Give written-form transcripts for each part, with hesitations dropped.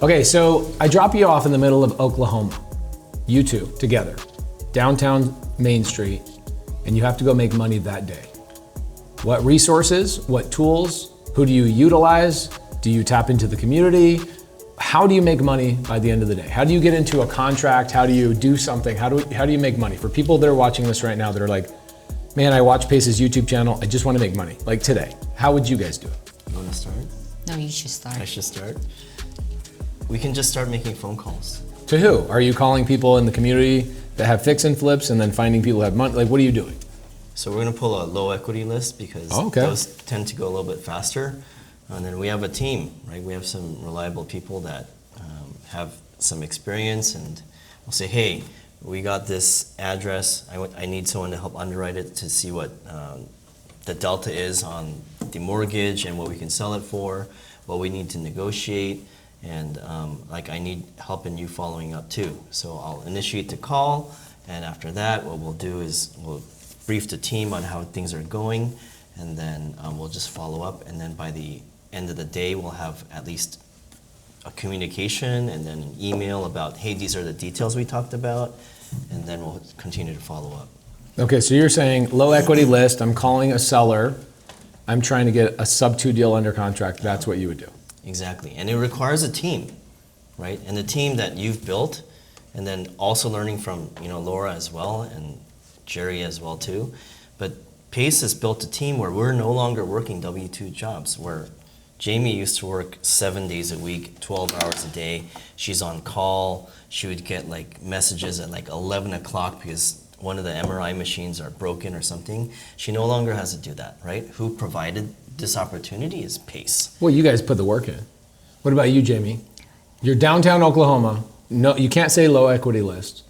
Okay, so I drop you off in the middle of Oklahoma, you two together, downtown Main Street, and you have to go make money that day. What resources, what tools, who do you utilize? Do you tap into the community? How do you make money by the end of the day? How do you get into a contract? How do you do something? How do you make money? For people that are watching this right now that are like, man, I watch Pace's YouTube channel, I just want to make money, like today. How would you guys do it? You want to start? No, you should start. I should start? We can just start making phone calls. To who? Are you calling people in the community that have fix and flips and then finding people who have money? Like, what are you doing? So we're gonna pull a low equity list because those tend to go a little bit faster. And then we have a team, right? We have some reliable people that have some experience, and we'll say, hey, we got this address. I need someone to help underwrite it to see what the delta is on the mortgage and what we can sell it for, what we need to negotiate. And I need help in you following up too. So I'll initiate the call, and after that, what we'll do is we'll brief the team on how things are going, and then we'll just follow up. And then by the end of the day, we'll have at least a communication and then an email about, hey, these are the details we talked about, and then we'll continue to follow up. Okay, so you're saying low equity list, I'm calling a seller, I'm trying to get a Subto deal under contract, that's what you would do. Exactly, and it requires a team, right? And the team that you've built, and then also learning from Laura as well, and Jerry as well too. But Pace has built a team where we're no longer working W-2 jobs, where Jamie used to work 7 days a week, 12 hours a day. She's on call. She would get messages at 11 o'clock because one of the MRI machines are broken or something. She no longer has to do that, right? Who provided this opportunity is Pace. Well, you guys put the work in. What about you, Jamie? You're downtown Oklahoma. No, you can't say low equity list.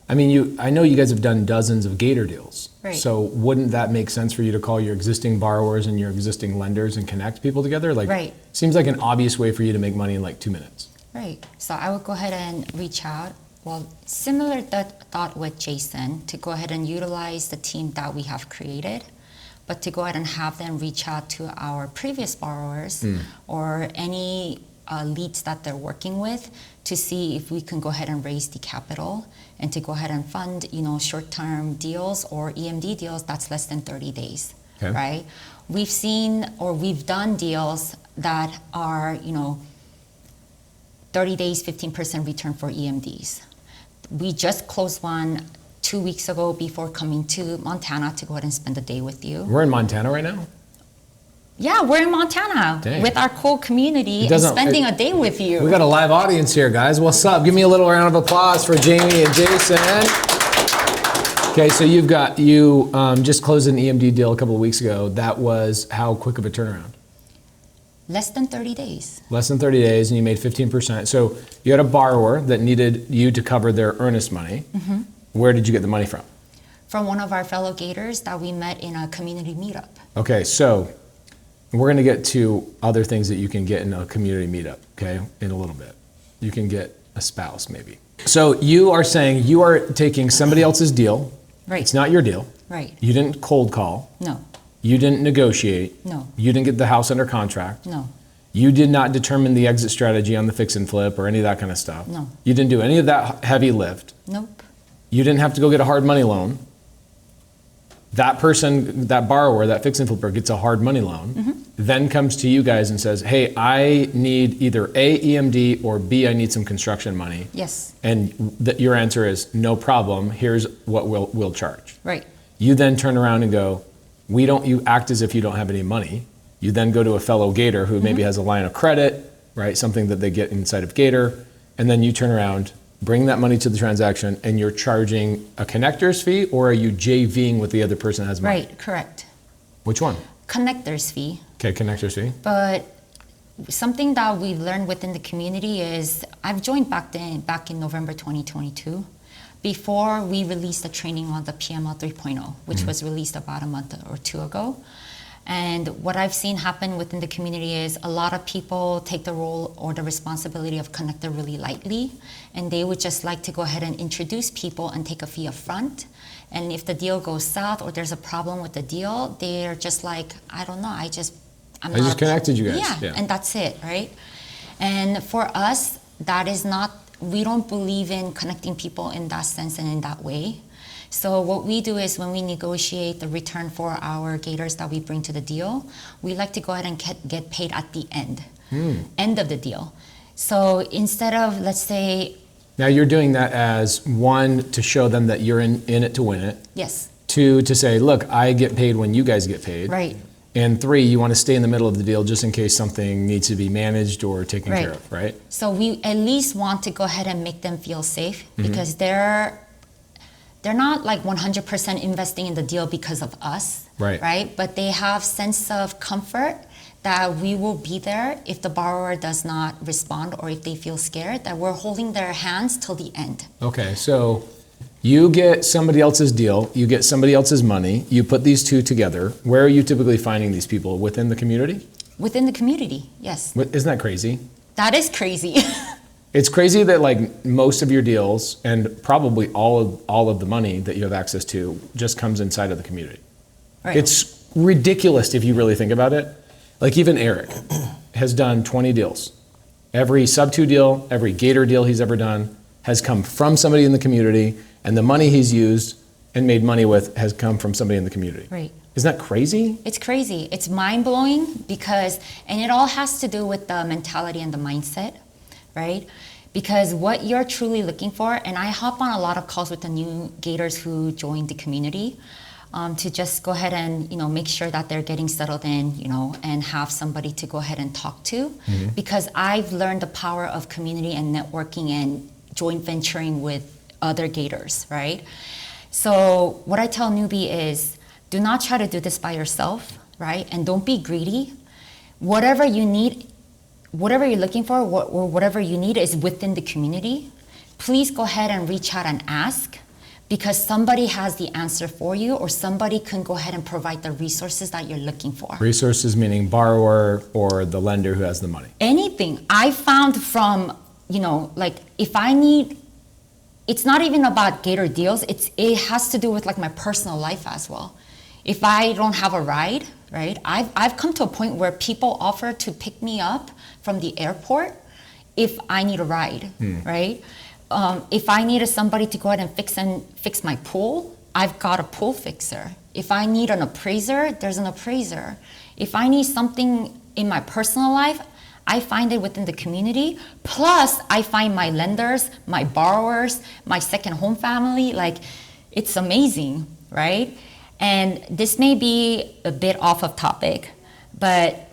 I mean, I know you guys have done dozens of Gator deals. Right. So wouldn't that make sense for you to call your existing borrowers and your existing lenders and connect people together? Right. Seems like an obvious way for you to make money in 2 minutes. Right. So I would go ahead and reach out. Well, similar thought with Jason, to go ahead and utilize the team that we have created, but to go ahead and have them reach out to our previous borrowers or any leads that they're working with to see if we can go ahead and raise the capital and to go ahead and fund, short-term deals or EMD deals that's less than 30 days, right? We've done deals that are, 30 days, 15% return for EMDs. We just closed one 2 weeks ago before coming to Montana to go ahead and spend the day with you. We're in Montana right now? Yeah, we're in Montana with our cool community and spending a day with you. We got a live audience here, guys. What's up? Give me a little round of applause for Jamie and Jason. Okay, so you just closed an EMD deal a couple of weeks ago. That was how quick of a turnaround? Less than 30 days. Less than 30 days, and you made 15%. So you had a borrower that needed you to cover their earnest money. Mm-hmm. Where did you get the money from? From one of our fellow Gators that we met in a community meetup. Okay, so we're going to get to other things that you can get in a community meetup, okay, in a little bit. You can get a spouse, maybe. So you are saying you are taking somebody else's deal. Right. It's not your deal. Right. You didn't cold call. No. You didn't negotiate. No. You didn't get the house under contract. No. You did not determine the exit strategy on the fix and flip or any of that kind of stuff. No. You didn't do any of that heavy lift. Nope. You didn't have to go get a hard money loan. That person, that borrower, that fix and flipper gets a hard money loan, then comes to you guys and says, hey, I need either A, EMD, or B, I need some construction money. Yes. And your answer is, no problem, here's what we'll charge. Right. You then turn around and go, you act as if you don't have any money. You then go to a fellow Gator who maybe has a line of credit, right? Something that they get inside of Gator. And then you turn around, bring that money to the transaction, and you're charging a connector's fee, or are you JVing with the other person that has money? Right, correct. Which one? Connector's fee. Okay, connector's fee. But something that we've learned within the community is, I've joined back in November 2022, before we released the training on the PML 3.0, which was released about a month or two ago. And what I've seen happen within the community is a lot of people take the role or the responsibility of connector really lightly, and they would just like to go ahead and introduce people and take a fee up front. And if the deal goes south or there's a problem with the deal, they're just like, I don't know, I just connected you guys. Yeah, and that's it, right? And for us, that is not, we don't believe in connecting people in that sense and in that way. So what we do is when we negotiate the return for our gators that we bring to the deal, we like to go ahead and get paid at the end of the deal. So instead of, let's say... Now you're doing that as, one, to show them that you're in it to win it. Yes. Two, to say, look, I get paid when you guys get paid. Right. And three, you want to stay in the middle of the deal just in case something needs to be managed or taken care of, right? So we at least want to go ahead and make them feel safe because they're not like 100% investing in the deal because of us, right? But they have sense of comfort that we will be there if the borrower does not respond or if they feel scared, that we're holding their hands till the end. Okay, so you get somebody else's deal, you get somebody else's money, you put these two together. Where are you typically finding these people? Within the community? Within the community, yes. Isn't that crazy? That is crazy. It's crazy that like most of your deals and probably all of the money that you have access to just comes inside of the community. Right. It's ridiculous if you really think about it. Like even Eric has done 20 deals. Every Subto deal, every Gator deal he's ever done has come from somebody in the community, and the money he's used and made money with has come from somebody in the community. Right. Isn't that crazy? It's crazy. It's mind-blowing because, and it all has to do with the mentality and the mindset, right? Because what you're truly looking for, and I hop on a lot of calls with the new Gators who joined the community to just go ahead and make sure that they're getting settled in, and have somebody to go ahead and talk to, because I've learned the power of community and networking and joint venturing with other Gators, right? So what I tell newbie is, do not try to do this by yourself, right? And don't be greedy. Whatever you need, whatever you're looking for, or whatever you need is within the community. Please go ahead and reach out and ask, because somebody has the answer for you, or somebody can go ahead and provide the resources that you're looking for. Resources meaning borrower or the lender who has the money. Anything. I found from, like if I need, it's not even about Gator deals, it has to do with like my personal life as well. If I don't have a ride, right? I've come to a point where people offer to pick me up from the airport if I need a ride, right? If I needed somebody to go ahead and fix my pool, I've got a pool fixer. If I need an appraiser, there's an appraiser. If I need something in my personal life, I find it within the community. Plus, I find my lenders, my borrowers, my second home family. Like, it's amazing, right? And this may be a bit off of topic, but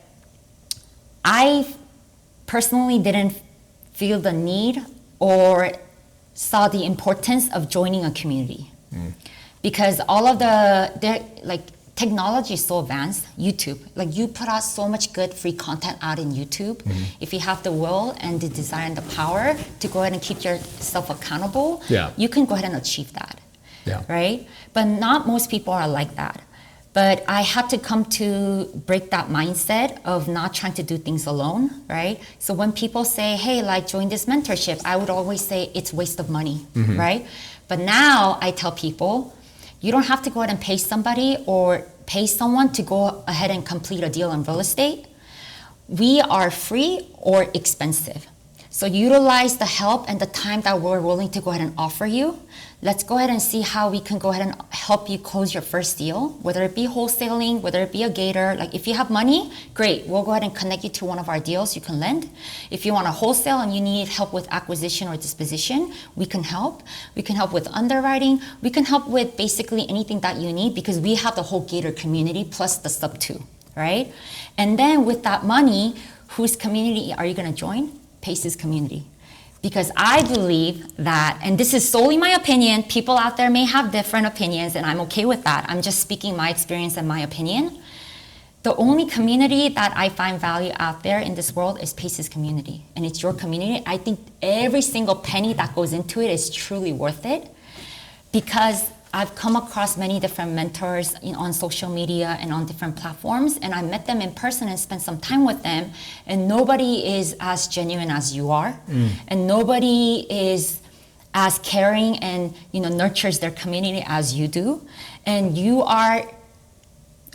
I personally didn't feel the need or saw the importance of joining a community. Because all of technology is so advanced. YouTube, like you put out so much good free content out in YouTube. If you have the will and the desire and the power to go ahead and keep yourself accountable, you can go ahead and achieve that, right? But not most people are like that. But I had to come to break that mindset of not trying to do things alone, right? So when people say, hey, like join this mentorship, I would always say it's waste of money, right? But now I tell people, you don't have to go ahead and pay somebody or pay someone to go ahead and complete a deal in real estate. We are free or expensive. So utilize the help and the time that we're willing to go ahead and offer you. Let's go ahead and see how we can go ahead and help you close your first deal, whether it be wholesaling, whether it be a Gator. Like if you have money, great, we'll go ahead and connect you to one of our deals you can lend. If you want to wholesale and you need help with acquisition or disposition, we can help. We can help with underwriting. We can help with basically anything that you need because we have the whole Gator community plus the Subto, right? And then with that money, whose community are you going to join? Pace's community. Because I believe that, and this is solely my opinion, people out there may have different opinions and I'm okay with that. I'm just speaking my experience and my opinion. The only community that I find value out there in this world is Pace's community. And it's your community. I think every single penny that goes into it is truly worth it because I've come across many different mentors on social media and on different platforms, and I met them in person and spent some time with them, and nobody is as genuine as you are, and nobody is as caring and nurtures their community as you do, and you are,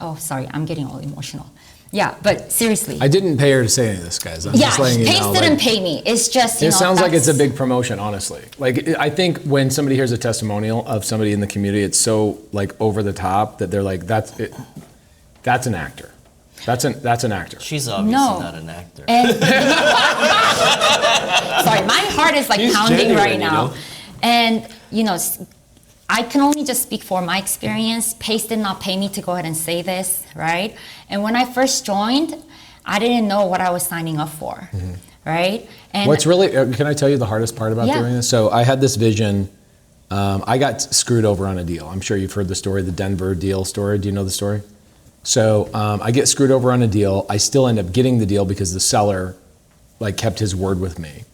oh sorry, I'm getting all emotional. Yeah, but seriously. I didn't pay her to say any of this, guys. I'm just letting you know. Pace didn't pay me. It's just, it sounds like it's a big promotion, honestly. Like, I think when somebody hears a testimonial of somebody in the community, it's so like over the top that they're like, that's it. That's an actor. That's an actor. She's obviously not an actor. And, sorry, my heart is like pounding genuine, right now. And, I can only just speak for my experience. Pace did not pay me to go ahead and say this, right? And when I first joined, I didn't know what I was signing up for, right? And what's really, can I tell you the hardest part about doing this? So I had this vision. I got screwed over on a deal. I'm sure you've heard the story, the Denver deal story. Do you know the story? So I get screwed over on a deal. I still end up getting the deal because the seller kept his word with me.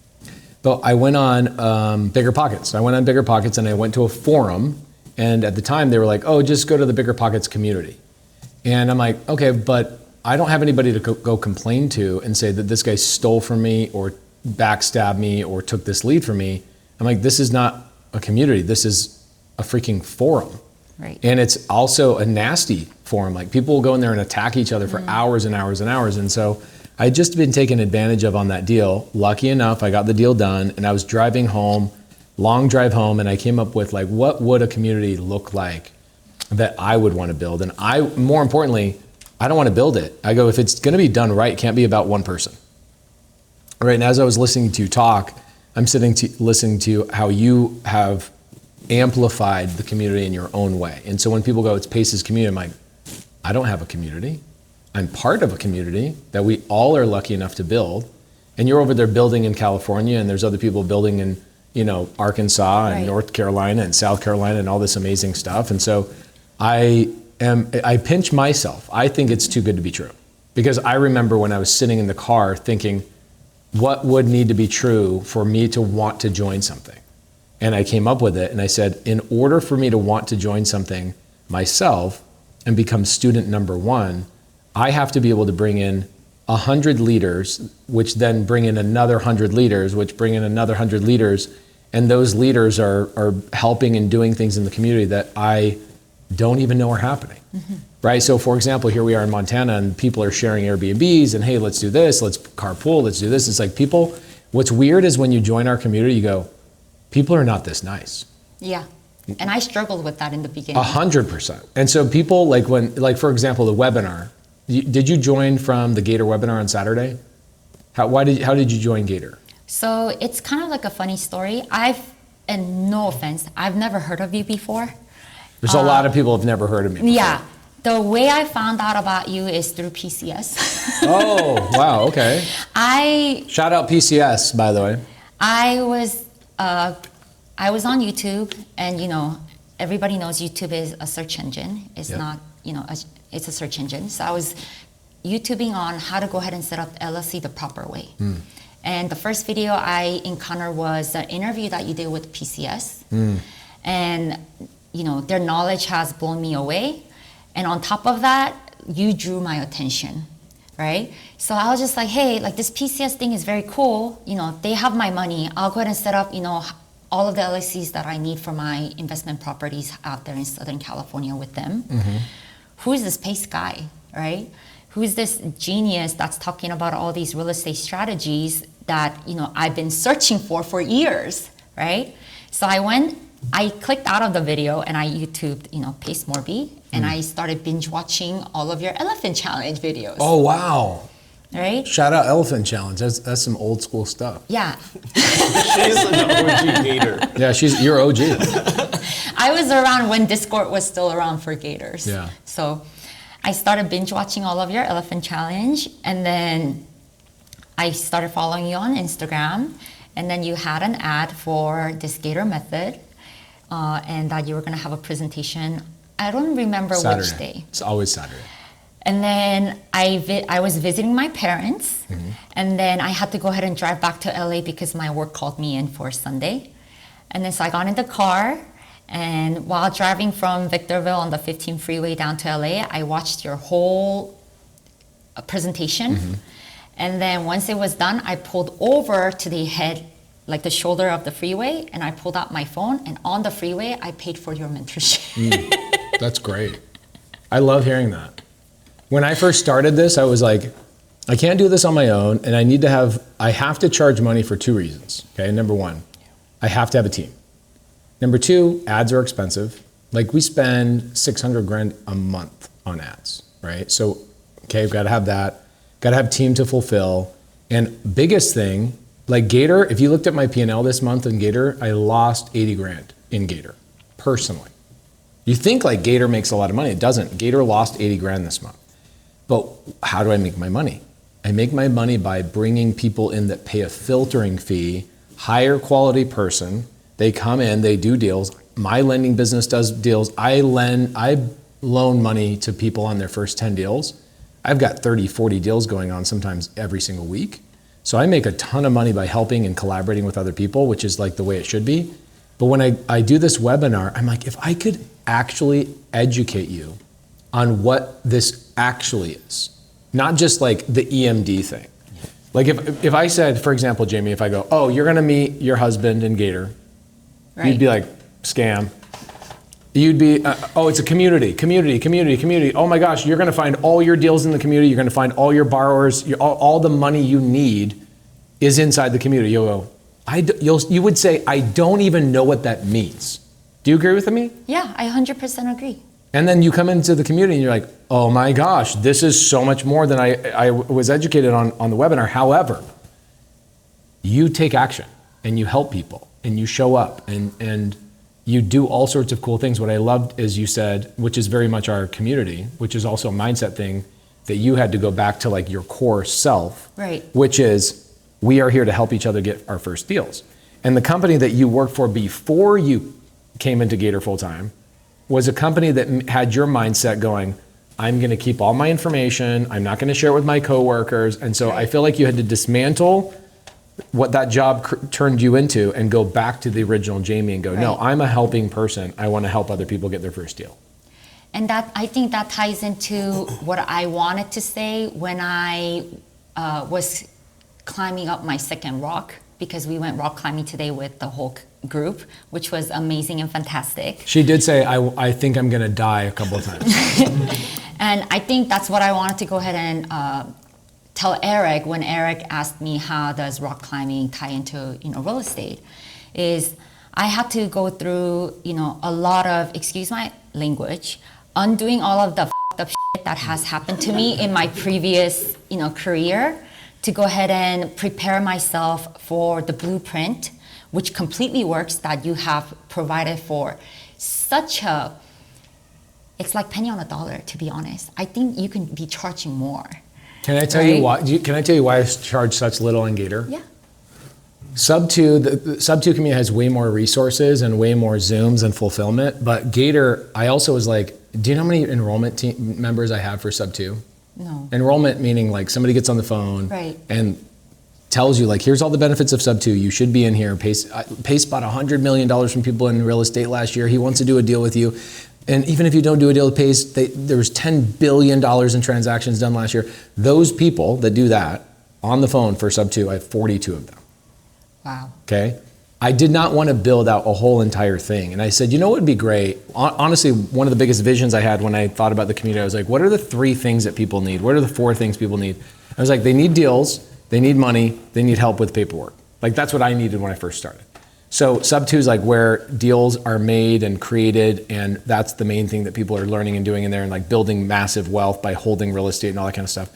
But I went on Bigger Pockets. I went on Bigger Pockets and I went to a forum. And at the time they were like, oh, just go to the Bigger Pockets community. And I'm like, okay, but I don't have anybody to go complain to and say that this guy stole from me or backstabbed me or took this lead from me. I'm like, this is not a community. This is a freaking forum. Right. And it's also a nasty forum. Like people will go in there and attack each other for hours and hours and hours. And so I'd just been taken advantage of on that deal. Lucky enough, I got the deal done and I was driving home, long drive home, and I came up with what would a community look like that I would want to build? And more importantly, I don't want to build it. I go, if it's going to be done right, it can't be about one person. All right, and as I was listening to you talk, I'm listening to how you have amplified the community in your own way. And so when people go, it's Pace's community, I'm like, I don't have a community. I'm part of a community that we all are lucky enough to build. And you're over there building in California, and there's other people building in, Arkansas and North Carolina and South Carolina and all this amazing stuff. And so I pinch myself. I think it's too good to be true. Because I remember when I was sitting in the car thinking, what would need to be true for me to want to join something? And I came up with it and I said, in order for me to want to join something myself and become student number one, I have to be able to bring in 100 leaders, which then bring in another 100 leaders, which bring in another 100 leaders. And those leaders are helping and doing things in the community that I don't even know are happening, right? So for example, here we are in Montana and people are sharing Airbnbs and hey, let's do this, let's carpool, let's do this. It's like people, what's weird is when you join our community, you go, people are not this nice. Yeah, and I struggled with that in the beginning. 100%. And so people for example, the webinar, did you join from the Gator webinar on Saturday? How did you join Gator? So it's kind of like a funny story. And no offense, I've never heard of you before. There's a lot of people who've never heard of me before. Yeah. The way I found out about you is through PCS. Oh, wow, okay. Shout out PCS, by the way. I was on YouTube, and everybody knows YouTube is a search engine. It's not, it's a search engine. So I was YouTubing on how to go ahead and set up LLC the proper way. And the first video I encountered was an interview that you did with PCS. And their knowledge has blown me away. And on top of that, you drew my attention, right? So I was just like, hey, this PCS thing is very cool. They have my money. I'll go ahead and set up, all of the LLCs that I need for my investment properties out there in Southern California with them. Who is this Pace guy, right? Who is this genius that's talking about all these real estate strategies that, I've been searching for years, right? So I clicked out of the video and I YouTubed, Pace Morby, and I started binge watching all of your Elephant Challenge videos. Oh, wow. Right? Shout out Elephant Challenge. That's some old school stuff. Yeah. She's an OG Gator. Yeah, you're OG. I was around when Discord was still around for Gators. Yeah. So I started binge watching all of your Elephant Challenge, and then I started following you on Instagram, and then you had an ad for this Gator Method, and that you were going to have a presentation. I don't remember Saturday. Which day. It's always Saturday. And then I was visiting my parents, and then I had to go ahead and drive back to LA because my work called me in for Sunday. And then so I got in the car, and while driving from Victorville on the 15 freeway down to LA, I watched your whole presentation. And then once it was done, I pulled over to the the shoulder of the freeway, and I pulled out my phone, and on the freeway, I paid for your mentorship. That's great. I love hearing that. When I first started this, I was like, I can't do this on my own, and I have to charge money for 2 reasons. Okay, number one, I have to have a team. Number two, ads are expensive. Like we spend 600 grand a month on ads, right? So, okay, we've got to have that. Got to have team to fulfill. And biggest thing, like Gator, if you looked at my P&L this month in Gator, I lost 80 grand in Gator, personally. You think like Gator makes a lot of money. It doesn't. Gator lost 80 grand this month. But how do I make my money? I make my money by bringing people in that pay a filtering fee, higher quality person. They come in, they do deals. My lending business does deals. I loan money to people on their first 10 deals. I've got 30, 40 deals going on sometimes every single week. So I make a ton of money by helping and collaborating with other people, which is like the way it should be. But when I do this webinar, I'm like, if I could actually educate you on what this actually is, not just like the EMD thing. Like if I said, for example, Jamie, if I go, oh, you're gonna meet your husband in Gator, right. You'd be like, scam. You'd be, oh, it's a community. Oh my gosh, you're gonna find all your deals in the community, you're gonna find all your borrowers, all the money you need is inside the community. You'll go, you would say, I don't even know what that means. Do you agree with me? Yeah, I 100% agree. And then you come into the community and you're like, oh my gosh, this is so much more than I was educated on the webinar. However, you take action and you help people and you show up and you do all sorts of cool things. What I loved is you said, which is very much our community, which is also a mindset thing that you had to go back to like your core self, right? Which is we are here to help each other get our first deals. And the company that you worked for before you came into Gator full time was a company that had your mindset going, I'm gonna keep all my information, I'm not gonna share it with my coworkers. And so I feel like you had to dismantle what that job turned you into and go back to the original Jamie and go, no, I'm a helping person. I wanna help other people get their first deal. And that, I think that ties into what I wanted to say when I was climbing up my second rock, because we went rock climbing today with the whole group, which was amazing and fantastic. She did say, I think I'm gonna die a couple of times. And I think that's what I wanted to go ahead and tell Eric when Eric asked me how does rock climbing tie into real estate, is I had to go through a lot of, excuse my language, undoing all of the f***ed up shit that has happened to me in my previous career, to go ahead and prepare myself for the blueprint, which completely works, that you have provided for such a, it's like penny on a dollar, to be honest. I think you can be charging more. Can I tell you why? Can I tell you why I charge such little on Gator? Yeah. Subto, the Subto community has way more resources and way more Zooms and fulfillment. But Gator, I also was like, do you know how many enrollment team members I have for Subto? No. Enrollment meaning like somebody gets on the phone and tells you like, here's all the benefits of Subto. You should be in here. Pace bought $100 million from people in real estate last year. He wants to do a deal with you. And even if you don't do a deal with Pace, there was $10 billion in transactions done last year. Those people that do that on the phone for Subto, I have 42 of them. Wow. Okay. I did not want to build out a whole entire thing. And I said, you know what would be great? Honestly, one of the biggest visions I had when I thought about the community, I was like, what are the 3 things that people need? What are the 4 things people need? I was like, they need deals, they need money, they need help with paperwork. Like that's what I needed when I first started. So Subto is like where deals are made and created, and that's the main thing that people are learning and doing in there, and like building massive wealth by holding real estate and all that kind of stuff.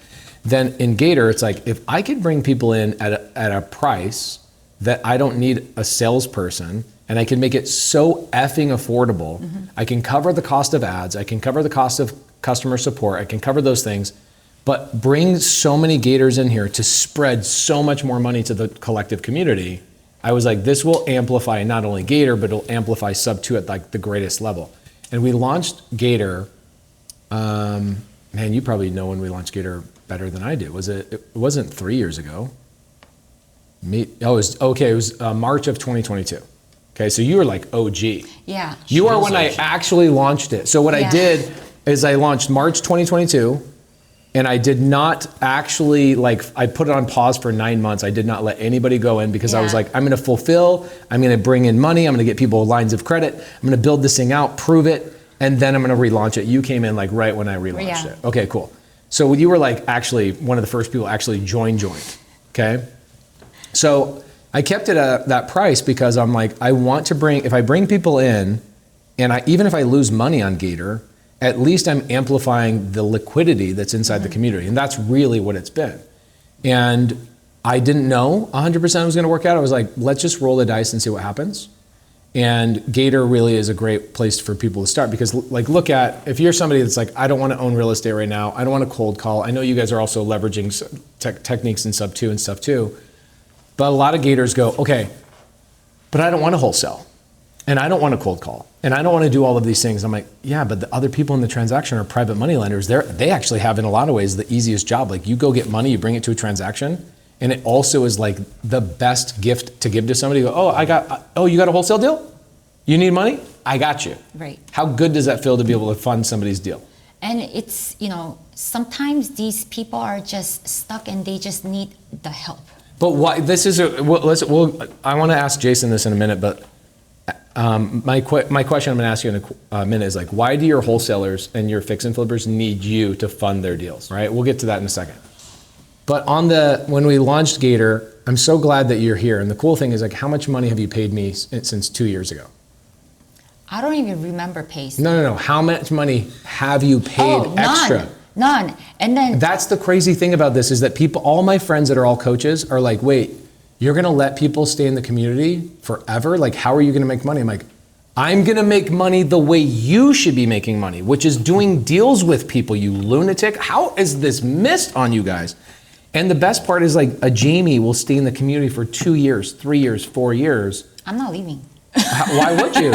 Then in Gator, it's like, if I could bring people in at a price that I don't need a salesperson, and I can make it so effing affordable. I can cover the cost of ads, I can cover the cost of customer support, I can cover those things, but bring so many Gators in here to spread so much more money to the collective community. I was like, this will amplify not only Gator, but it'll amplify Subto at like the greatest level. And we launched Gator, man, you probably know when we launched Gator better than I do. It wasn't 3 years ago. It was March of 2022. Okay, so you were like OG. Yeah. You are when I actually launched it. So what I did is I launched March 2022, and I did not actually, I put it on pause for 9 months. I did not let anybody go in because I was like, I'm gonna fulfill, I'm gonna bring in money, I'm gonna get people lines of credit, I'm gonna build this thing out, prove it, and then I'm gonna relaunch it. You came in like right when I relaunched it. Okay, cool. So you were like actually one of the first people actually joined, okay? So I kept it at that price because I'm like, I want to bring, if I bring people in, and even if I lose money on Gator, at least I'm amplifying the liquidity that's inside the community. And that's really what it's been. And I didn't know 100% it was gonna work out. I was like, let's just roll the dice and see what happens. And Gator really is a great place for people to start because like look at, if you're somebody that's like, I don't wanna own real estate right now, I don't wanna cold call. I know you guys are also leveraging techniques in Subto and stuff too. But a lot of Gators go, okay, but I don't wanna wholesale. And I don't wanna cold call. And I don't wanna do all of these things. I'm like, yeah, but the other people in the transaction are private money lenders. They actually have in a lot of ways the easiest job. Like you go get money, you bring it to a transaction. And it also is like the best gift to give to somebody. Oh, you got a wholesale deal? You need money? I got you. Right. How good does that feel to be able to fund somebody's deal? And it's, sometimes these people are just stuck and they just need the help. But why, I want to ask Jason this in a minute, but my question I'm going to ask you in a minute is like, why do your wholesalers and your fix and flippers need you to fund their deals, right? We'll get to that in a second. But when we launched Gator, I'm so glad that you're here. And the cool thing is like, how much money have you paid me since 2 years ago? I don't even remember Pace. No. How much money have you paid extra? None. And then that's the crazy thing about this is that all my friends that are all coaches are like, wait, you're gonna let people stay in the community forever? Like, how are you gonna make money? I'm like, I'm gonna make money the way you should be making money, which is doing deals with people, you lunatic. How is this missed on you guys? And the best part is like a Jamie will stay in the community for 2 years, 3 years, 4 years. I'm not leaving. Why would you?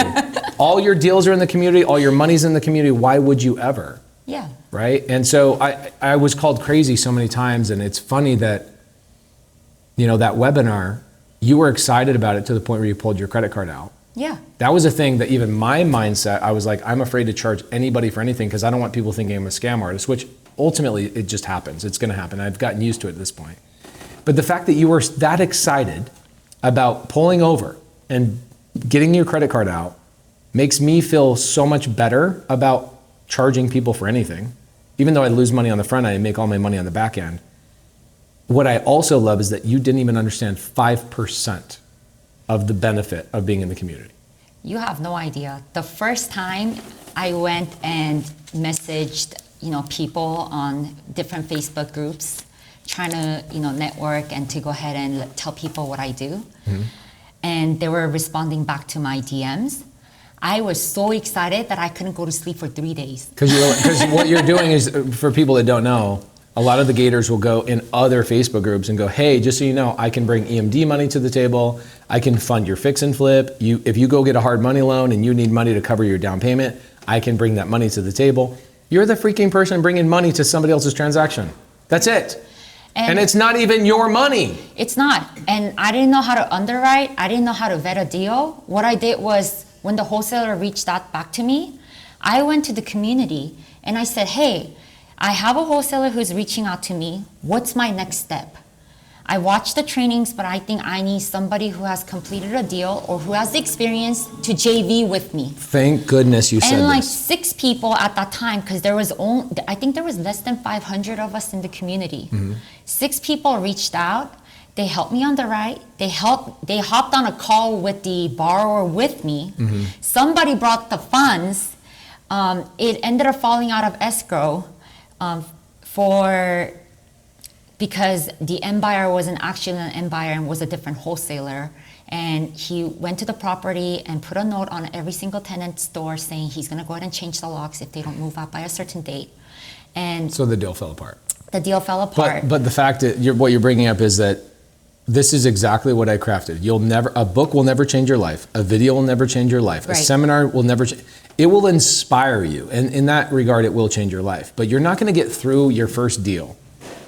All your deals are in the community, all your money's in the community. Why would you ever? Yeah. Right? And so I was called crazy so many times, and it's funny that, that webinar, you were excited about it to the point where you pulled your credit card out. Yeah. That was a thing that even my mindset, I was like, I'm afraid to charge anybody for anything because I don't want people thinking I'm a scam artist, which ultimately it just happens. It's gonna happen. I've gotten used to it at this point. But the fact that you were that excited about pulling over and getting your credit card out makes me feel so much better about charging people for anything. Even though I lose money on the front end, I make all my money on the back end. What I also love is that you didn't even understand 5% of the benefit of being in the community. You have no idea. The first time I went and messaged, people on different Facebook groups, trying to, network and to go ahead and tell people what I do. Mm-hmm. And they were responding back to my DMs. I was so excited that I couldn't go to sleep for 3 days. Because what you're doing is, for people that don't know, a lot of the Gators will go in other Facebook groups and go, hey, just so you know, I can bring EMD money to the table. I can fund your fix and flip. If you go get a hard money loan and you need money to cover your down payment, I can bring that money to the table. You're the freaking person bringing money to somebody else's transaction. That's it. And it's not even your money. It's not. And I didn't know how to underwrite. I didn't know how to vet a deal. What I did was, when the wholesaler reached out back to me, I went to the community and I said, hey, I have a wholesaler who's reaching out to me. What's my next step? I watched the trainings, but I think I need somebody who has completed a deal or who has the experience to JV with me. Thank goodness you said this. And like 6 people at that time, because I think there was less than 500 of us in the community. Mm-hmm. 6 people reached out. They helped me underwrite. They hopped on a call with the borrower with me. Mm-hmm. Somebody brought the funds. It ended up falling out of escrow because the end buyer wasn't actually an end buyer and was a different wholesaler. And he went to the property and put a note on every single tenant's door saying he's gonna go ahead and change the locks if they don't move out by a certain date. And so the deal fell apart. The deal fell apart. But the fact that what you're bringing up is that this is exactly what I crafted. A book will never change your life. A video will never change your life. Right. A seminar will never change. It will inspire you. And in that regard, it will change your life. But you're not gonna get through your first deal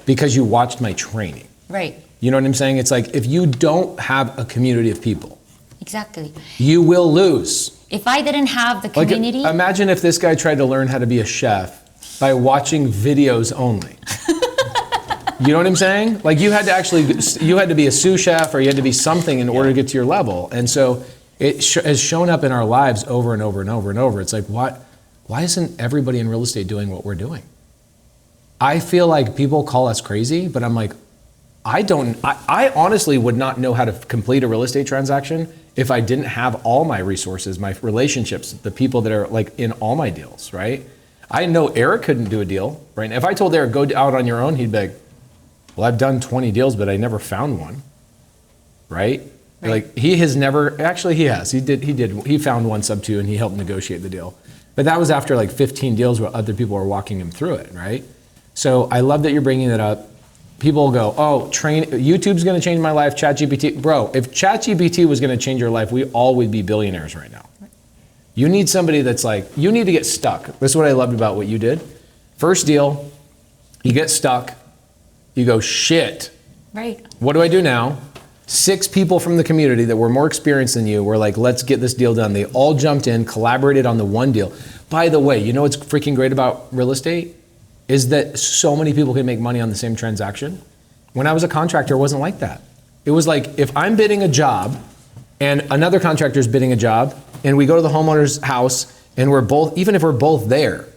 because you watched my training. Right. You know what I'm saying? It's like, if you don't have a community of people. Exactly. You will lose. If I didn't have the community. Like, imagine if this guy tried to learn how to be a chef by watching videos only. You know what I'm saying? Like, you had to be a sous chef, or you had to be something in order to get to your level. And so it has shown up in our lives over and over and over and over. It's like, why isn't everybody in real estate doing what we're doing? I feel like people call us crazy, but I'm like, I honestly would not know how to complete a real estate transaction if I didn't have all my resources, my relationships, the people that are like in all my deals, right? I know Eric couldn't do a deal, right? If I told Eric, go out on your own, he'd be like, well, I've done 20 deals, but I never found one, right? Like he has never, actually he has, he found one Subto and he helped negotiate the deal. But that was after like 15 deals where other people were walking him through it, right? So I love that you're bringing that up. People go, oh, YouTube's gonna change my life, ChatGPT. Bro, if ChatGPT was gonna change your life, we all would be billionaires right now. You need somebody that's like, you need to get stuck. This is what I loved about what you did. First deal, you get stuck, you go, shit. Right. What do I do now? 6 people from the community that were more experienced than you were like, let's get this deal done. They all jumped in, collaborated on the one deal. By the way, you know what's freaking great about real estate? Is that so many people can make money on the same transaction. When I was a contractor, it wasn't like that. It was like, if I'm bidding a job and another contractor's bidding a job and we go to the homeowner's house and we're both, even if we're both there,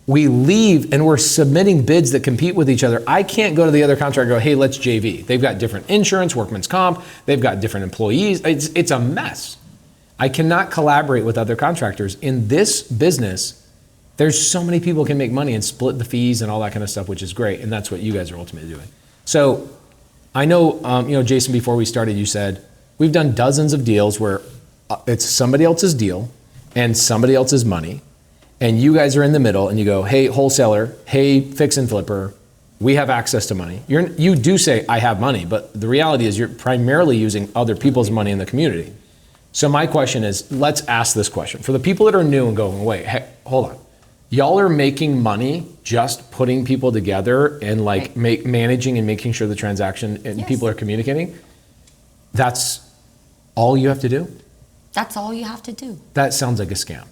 we leave and we're submitting bids that compete with each other. I can't go to the other contractor and go, hey, let's JV. They've got different insurance, workman's comp, they've got different employees. It's a mess. I cannot collaborate with other contractors. In this business, there's so many people can make money and split the fees and all that kind of stuff, which is great. And that's what you guys are ultimately doing. So I know, Jason, before we started, you said, we've done dozens of deals where it's somebody else's deal and somebody else's money. And you guys are in the middle and you go, hey, wholesaler, hey, fix and flipper, we have access to money. You do say, I have money, but the reality is you're primarily using other people's money in the community. So my question is, let's ask this question. For the people that are new and going, wait, hey, hold on. Y'all are making money just putting people together and like managing and making sure the transaction and people are communicating? That's all you have to do? That's all you have to do. That sounds like a scam.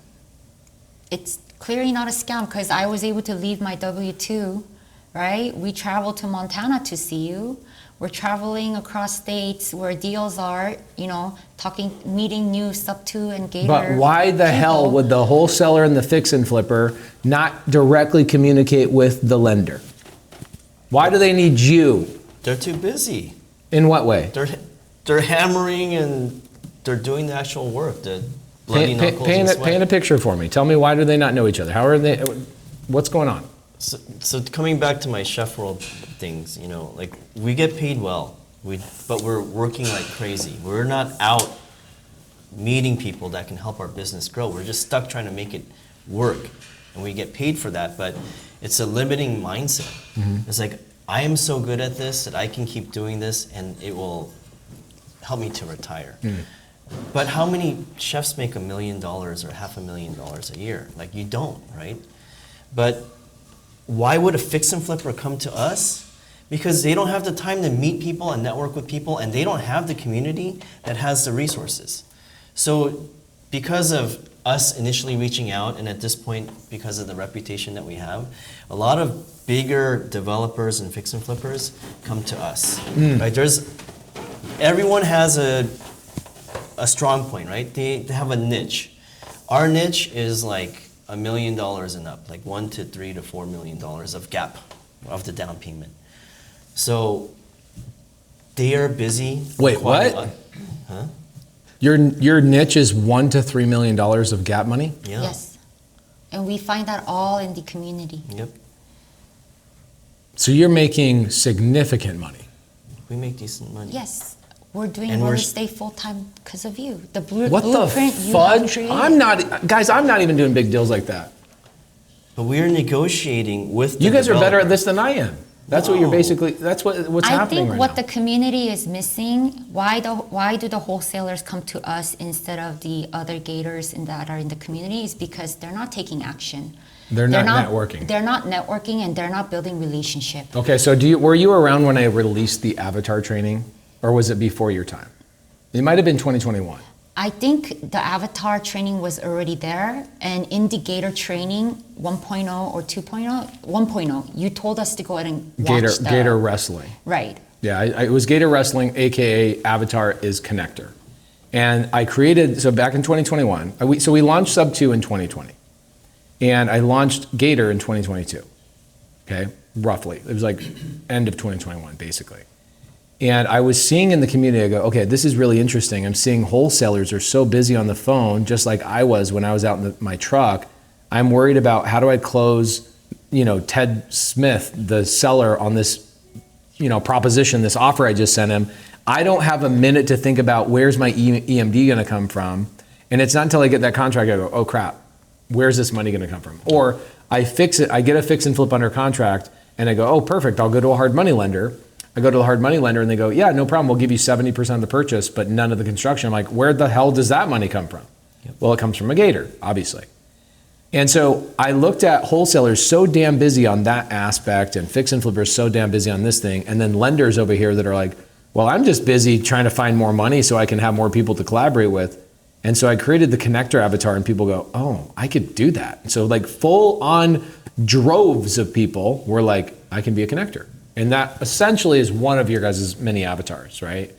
It's clearly not a scam because I was able to leave my W-2, right? We traveled to Montana to see you. We're traveling across states where deals are, meeting new Subto and Gator. But why the hell would the wholesaler and the fix and flipper not directly communicate with the lender? Why do they need you? They're too busy. In what way? They're hammering and they're doing the actual work. The bloody knuckles and sweat. Paint a picture for me. Tell me, why do they not know each other? How are they? What's going on? So coming back to my chef world things, like we get paid well, but we're working like crazy. We're not out meeting people that can help our business grow. We're just stuck trying to make it work, and we get paid for that. But it's a limiting mindset. Mm-hmm. It's like, I am so good at this that I can keep doing this, and it will help me to retire. Mm. But how many chefs make $1 million or $500,000 a year? Like, you don't, right? But why would a fix and flipper come to us? Because they don't have the time to meet people and network with people, and they don't have the community that has the resources. So because of us initially reaching out, and at this point, because of the reputation that we have, a lot of bigger developers and fix and flippers come to us. Right? Everyone has a strong point, right? They have a niche. Our niche is like $1 million and up, like $1 to $3 to $4 million of gap of the down payment. So they are busy. Wait, what? Huh? Your niche is $1 to $3 million of gap money? Yeah. Yes. And we find that all in the community. Yep. So you're making significant money. We make decent money. Yes. We're doing real estate full time because of you. The what blueprint the fudge? I'm not even doing big deals like that. But we're negotiating with the You guys developer. are better at this than I am. That's what you're basically, that's what's happening right now. I think what the community is missing, why do the wholesalers come to us instead of the other Gators that are in the community, is because they're not taking action. They're not networking. They're not networking and they're not building relationship. Okay, so were you around when I released the avatar training, or was it before your time? It might have been 2021. I think the avatar training was already there, and in the Gator training 1.0 or 2.0, 1.0, you told us to go ahead and watch Gator Wrestling. Right. Yeah, it was Gator Wrestling, AKA Avatar is Connector. And I created, so back in 2021, we launched Subto in 2020. And I launched Gator in 2022, okay? roughly. It was like end of 2021, basically. And I was seeing in the community, I go, okay, this is really interesting. I'm seeing wholesalers are so busy on the phone, just like I was when I was out in my truck. I'm worried about how do I close, Ted Smith, the seller, on this, proposition, this offer I just sent him. I don't have a minute to think about where's my EMD going to come from. And it's not until I get that contract, I go, oh crap, where's this money going to come from? Or I fix it, I get a fix and flip under contract, and I go, oh perfect, I'll go to a hard money lender. I go to the hard money lender and they go, yeah, no problem, we'll give you 70% of the purchase, but none of the construction. I'm like, where the hell does that money come from? Yep. Well, it comes from a Gator, obviously. And so I looked at wholesalers so damn busy on that aspect, and fix and flippers so damn busy on this thing, and then lenders over here that are like, well, I'm just busy trying to find more money so I can have more people to collaborate with. And so I created the connector avatar, and people go, oh, I could do that. So like full on droves of people were like, I can be a connector. And that essentially is one of your guys' many avatars, right?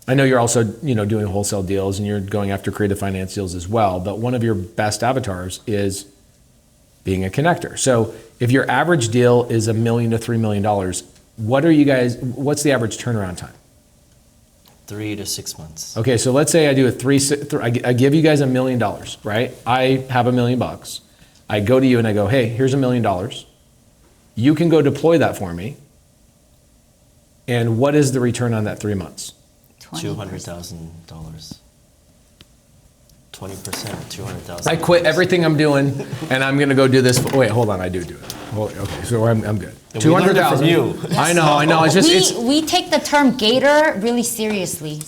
I know you're also, doing wholesale deals and you're going after creative finance deals as well, but one of your best avatars is being a connector. So if your average deal is $1 million to $3 million, what's the average turnaround time? 3 to 6 months. Okay, so let's say I do I give you guys $1 million, right? I have $1 million. I go to you and I go, hey, here's $1 million. You can go deploy that for me. And what is the return on that 3 months? $200,000. 20%, $200,000. I quit everything I'm doing, and I'm gonna go do this. Wait, hold on, I do it. Okay, so I'm good. 200,000. You. I know. It's just we take the term Gator really seriously.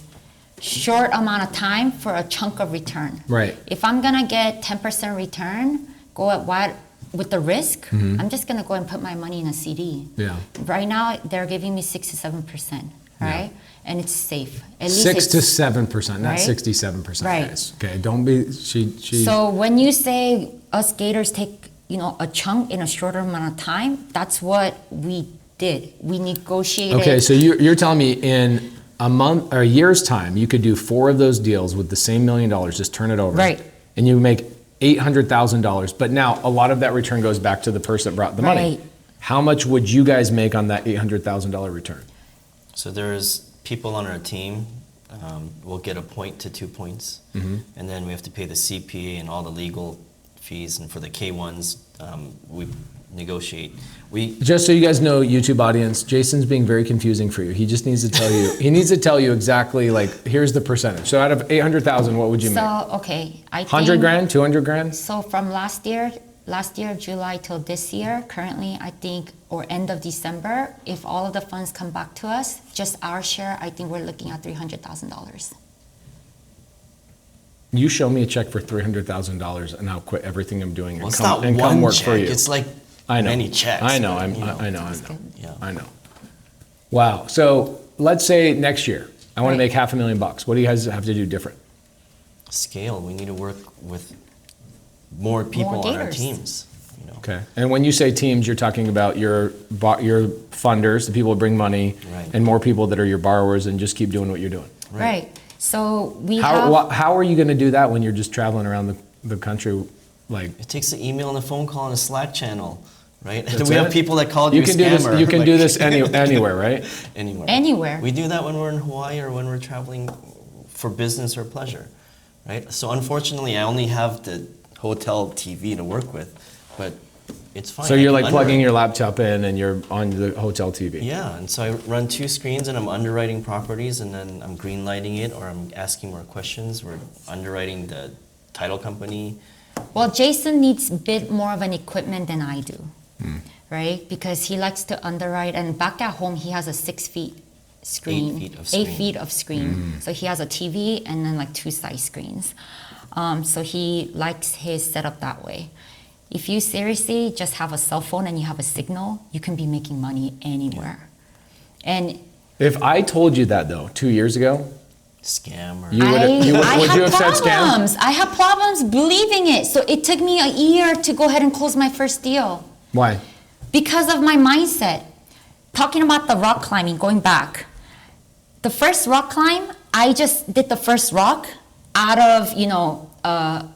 Short amount of time for a chunk of return. Right. If I'm gonna get 10% return, go at what with the risk? I'm just gonna go and put my money in a CD. Yeah. Right now they're giving me 6 to 7%, right? Yeah. And it's safe. At least 6 to 7%, not right? 67%. Right. Guys. Okay, don't be she. So when you say us Gators take a chunk in a shorter amount of time, that's what we did. We negotiated. Okay, so you're telling me in a month or a year's time, you could do 4 of those deals with the same $1 million, just turn it over. Right. And you make $800,000. But now a lot of that return goes back to the person that brought the money. Right. How much would you guys make on that $800,000 return? So there's people on our team. We'll get a point to 2 points. And then we have to pay the CPA and all the legal fees. And for the K1s, we negotiate. Just so you guys know, YouTube audience, Jason's being very confusing for you. He just needs to tell you. He needs to tell you exactly, like, here's the percentage. So out of 800,000, what would you make? So okay, I think 100 grand, 200 grand. So from last year July till this year, currently I think, or end of December, if all of the funds come back to us, just our share, I think we're looking at $300,000. You show me a check for $300,000 and I'll quit everything I'm doing and come work check. for you. It's like many checks. I know. Yeah. I know. Wow. So let's say next year I want to make $500,000. What do you guys have to do different? Scale. We need to work with more people on our teams. Okay. And when you say teams, you're talking about your funders, the people who bring money, and more people that are your borrowers, and just keep doing what you're doing. Right. So how are you going to do that when you're just traveling around the country? Like, it takes an email and a phone call and a Slack channel, right? We have people that call you can scammer. You can do this anywhere, right? Anywhere. We do that when we're in Hawaii or when we're traveling for business or pleasure, right? So unfortunately, I only have the hotel TV to work with, but it's fine. So you're like plugging your laptop in and you're on the hotel TV. Yeah, and so I run 2 screens and I'm underwriting properties and then I'm green lighting it or I'm asking more questions. We're underwriting the title company. Well, Jason needs a bit more of an equipment than I do, right? Because he likes to underwrite, and back at home he has a 6 feet screen, 8 feet of screen. So he has a TV and then like 2 side screens. So he likes his setup that way. If you seriously just have a cell phone and you have a signal, you can be making money anywhere. And if I told you that though 2 years ago, scammer. Would you have said scam? I have problems believing it. So it took me a year to go ahead and close my first deal. Why? Because of my mindset. Talking about the rock climbing, going back. The first rock climb, I just did the first rock out of,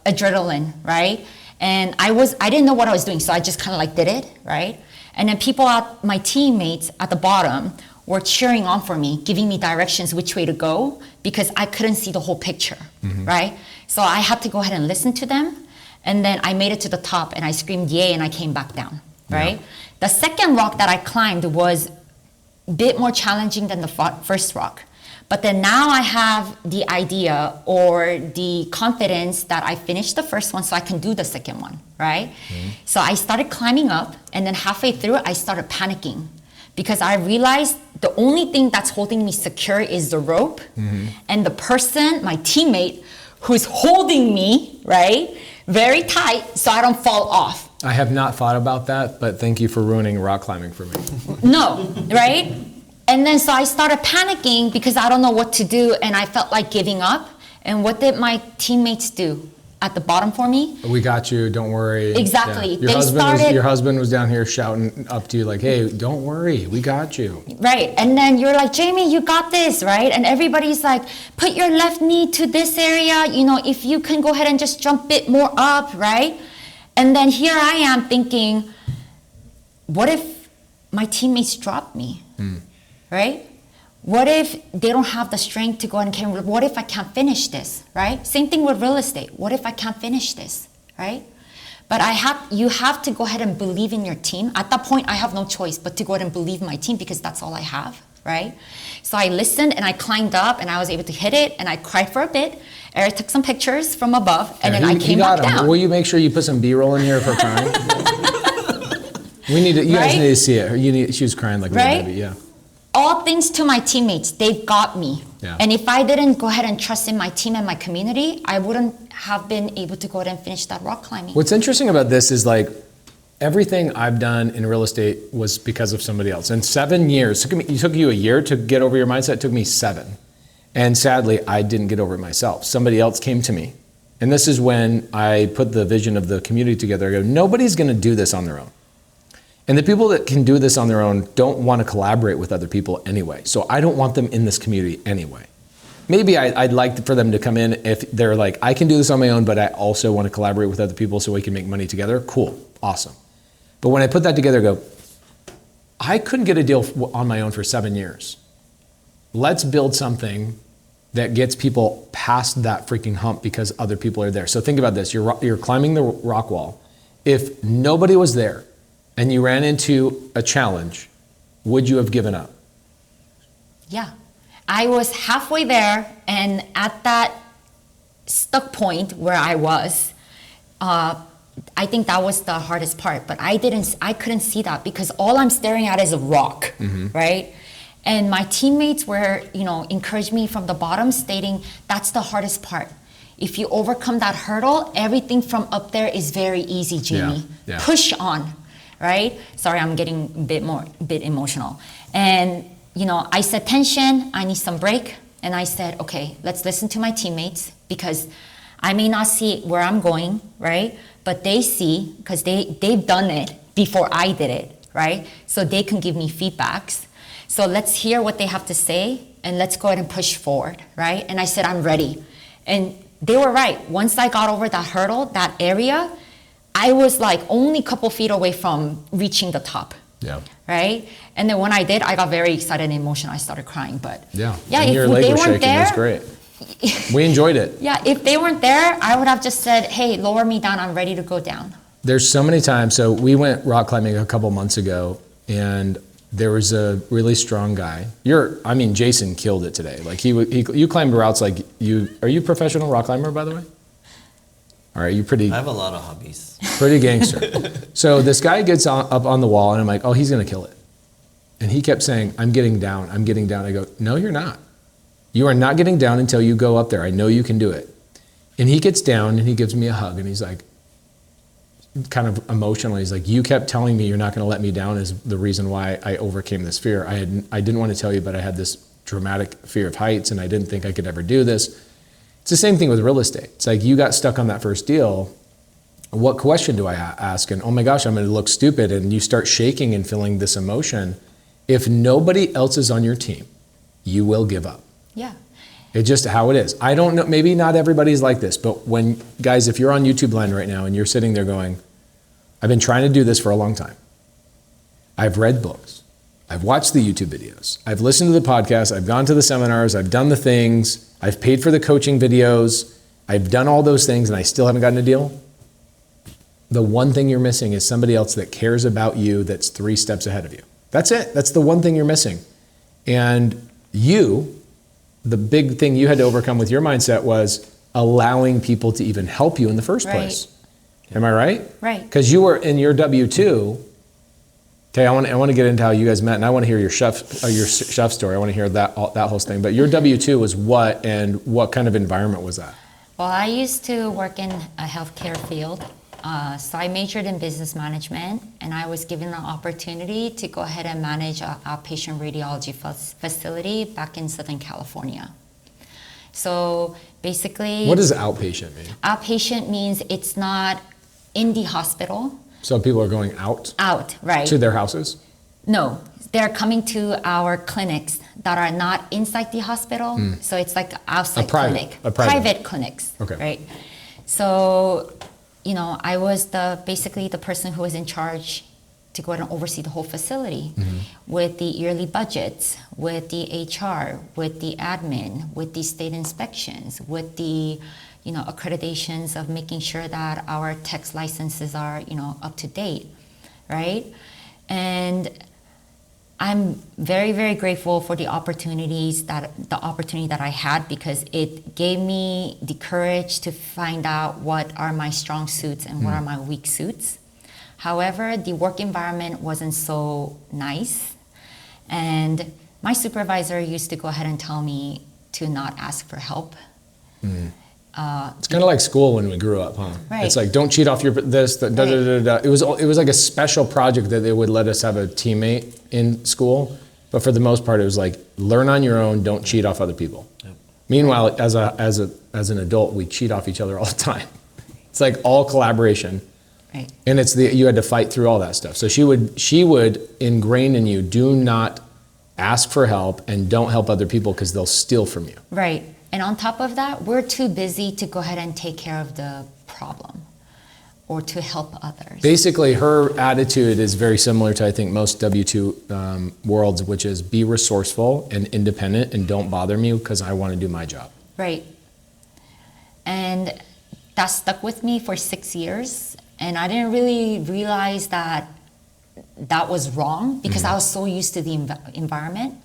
adrenaline, right? And I didn't know what I was doing, so I just kind of like did it, right? And then people my teammates at the bottom were cheering on for me, giving me directions which way to go, because I couldn't see the whole picture, right? So I had to go ahead and listen to them. And then I made it to the top and I screamed yay and I came back down, right? Yeah. The second rock that I climbed was a bit more challenging than the first rock. But then now I have the idea or the confidence that I finished the first one so I can do the second one, right? So I started climbing up, and then halfway through I started panicking because I realized the only thing that's holding me secure is the rope and the person, my teammate, who's holding me, right, very tight so I don't fall off. I have not thought about that, but thank you for ruining rock climbing for me. No, right? And then so I started panicking because I don't know what to do, and I felt like giving up. And what did my teammates do at the bottom for me? We got you, don't worry. Exactly. Yeah. Your husband was down here shouting up to you like, hey, don't worry, we got you. Right, and then you're like, Jamie, you got this, right? And everybody's like, put your left knee to this area, you know, if you can go ahead and just jump a bit more up, right? And then here I am thinking, what if my teammates drop me? Right? What if they don't have the strength to go and carry? What if I can't finish this, right? Same thing with real estate. What if I can't finish this, right? But you have to go ahead and believe in your team. At that point, I have no choice but to go ahead and believe in my team because that's all I have, right? So I listened and I climbed up and I was able to hit it and I cried for a bit. Eric took some pictures from above and then I came back down. Will you make sure you put some B-roll in here for crying? You guys need to see it. She was crying like a little baby, yeah. All things to my teammates, they've got me. Yeah. And if I didn't go ahead and trust in my team and my community, I wouldn't have been able to go ahead and finish that rock climbing. What's interesting about this is like everything I've done in real estate was because of somebody else. In 7 years, it took you a year to get over your mindset. It took me 7. And sadly, I didn't get over it myself. Somebody else came to me. And this is when I put the vision of the community together. I go, nobody's going to do this on their own. And the people that can do this on their own don't want to collaborate with other people anyway. So I don't want them in this community anyway. Maybe I'd like for them to come in if they're like, I can do this on my own, but I also want to collaborate with other people so we can make money together. Cool, awesome. But when I put that together, I go, I couldn't get a deal on my own for 7 years. Let's build something that gets people past that freaking hump because other people are there. So think about this, you're climbing the rock wall. If nobody was there, and you ran into a challenge, would you have given up? Yeah. I was halfway there, and at that stuck point where I was, I think that was the hardest part, but I couldn't see that because all I'm staring at is a rock, right? And my teammates were, encouraged me from the bottom, stating that's the hardest part. If you overcome that hurdle, everything from up there is very easy, Jamie. Yeah. Push on. Right? Sorry, I'm getting a bit emotional. And, I said, tension, I need some break. And I said, okay, let's listen to my teammates because I may not see where I'm going, right? But they see, because they've done it before I did it, right? So they can give me feedbacks. So let's hear what they have to say and let's go ahead and push forward, right? And I said, I'm ready. And they were right. Once I got over that hurdle, that area, I was like only a couple feet away from reaching the top. Yeah. Right? And then when I did, I got very excited and emotional. I started crying. But yeah, if your leg was shaking, it was great. We enjoyed it. Yeah, if they weren't there, I would have just said, hey, lower me down. I'm ready to go down. There's so many times. So we went rock climbing a couple months ago, and there was a really strong guy. Jason killed it today. Like you climbed routes like you. Are you a professional rock climber, by the way? All right, you pretty. I have a lot of hobbies. Pretty gangster. So this guy gets up on the wall, and I'm like, oh, he's gonna kill it. And he kept saying, I'm getting down, I'm getting down. I go, no, you're not. You are not getting down until you go up there. I know you can do it. And he gets down, and he gives me a hug, and he's like, kind of emotional. He's like, you kept telling me you're not gonna let me down is the reason why I overcame this fear. I didn't want to tell you, but I had this dramatic fear of heights, and I didn't think I could ever do this. It's the same thing with real estate. It's like you got stuck on that first deal. What question do I ask? And oh my gosh, I'm going to look stupid. And you start shaking and feeling this emotion. If nobody else is on your team, you will give up. Yeah. It's just how it is. I don't know, maybe not everybody's like this, but guys, if you're on YouTube land right now and you're sitting there going, I've been trying to do this for a long time. I've read books. I've watched the YouTube videos. I've listened to the podcast. I've gone to the seminars. I've done the things. I've paid for the coaching videos. I've done all those things and I still haven't gotten a deal. The one thing you're missing is somebody else that cares about you that's 3 steps ahead of you. That's it. That's the one thing you're missing. And the big thing you had to overcome with your mindset was allowing people to even help you in the first place. Am I right? Right. Because you were in your W-2. Okay, I want to get into how you guys met, and I want to hear your chef story. I want to hear that whole thing. But your W-2 was what, and what kind of environment was that? Well, I used to work in a healthcare field. So I majored in business management, and I was given the opportunity to go ahead and manage an outpatient radiology facility back in Southern California. So basically... What does outpatient mean? Outpatient means it's not in the hospital. So people are going out? Out, right. To their houses? No, they're coming to our clinics that are not inside the hospital. So it's like outside clinic. Private clinics, okay. Right? So, you know, I was basically the person who was in charge to go ahead and oversee the whole facility with the yearly budgets, with the HR, with the admin, with the state inspections, with the, you know, accreditations of making sure that our tech's licenses are, you know, up to date, right? And I'm very, very grateful for the opportunity that I had, because it gave me the courage to find out what are my strong suits and what are my weak suits. However, the work environment wasn't so nice, and my supervisor used to go ahead and tell me to not ask for help. It's kind of like school when we grew up, huh? Right. It's like, don't cheat off your this, da, da, da, da, da. It was like a special project that they would let us have a teammate in school, but for the most part, it was like, learn on your own, don't cheat off other people. Yep. Meanwhile, as an adult, we cheat off each other all the time. It's like all collaboration. Right. And you had to fight through all that stuff. So she would ingrain in you, do not ask for help and don't help other people because they'll steal from you. Right. And on top of that, we're too busy to go ahead and take care of the problem or to help others. Basically, her attitude is very similar to, I think, most W-2 worlds, which is be resourceful and independent and don't bother me because I want to do my job. Right. And that stuck with me for 6 years. And I didn't really realize that was wrong because I was so used to the environment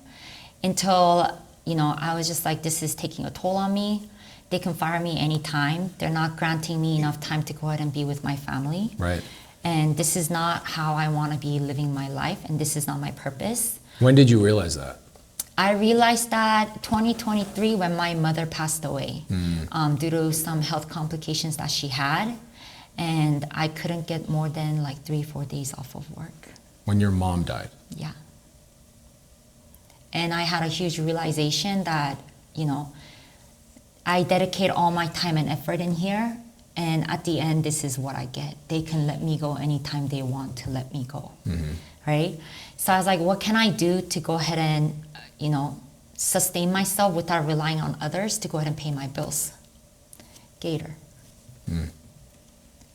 until, you know, I was just like, this is taking a toll on me. They can fire me anytime. They're not granting me enough time to go ahead and be with my family. Right. And this is not how I want to be living my life, and this is not my purpose. When did you realize that? I realized that 2023 when my mother passed away due to some health complications that she had. And I couldn't get more than like 3-4 days off of work. When your mom died? Yeah. And I had a huge realization that, you know, I dedicate all my time and effort in here, and at the end, this is what I get. They can let me go anytime they want to let me go, right? So I was like, what can I do to go ahead and, you know, sustain myself without relying on others to go ahead and pay my bills? Gator.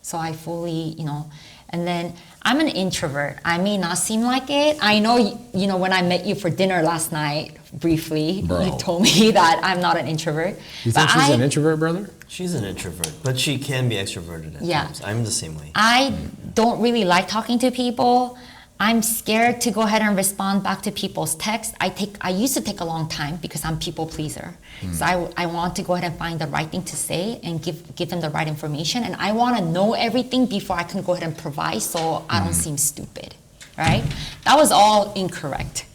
So I fully, you know, and then I'm an introvert. I may not seem like it. I know, you know, when I met you for dinner last night, briefly, you told me that I'm not an introvert. You think she's an introvert, brother? She's an introvert, but she can be extroverted at times. I'm the same way. I don't really like talking to people. I'm scared to go ahead and respond back to people's texts. I used to take a long time because I'm people pleaser. So I want to go ahead and find the right thing to say and give them the right information. And I want to know everything before I can go ahead and provide so I don't seem stupid, right? That was all incorrect.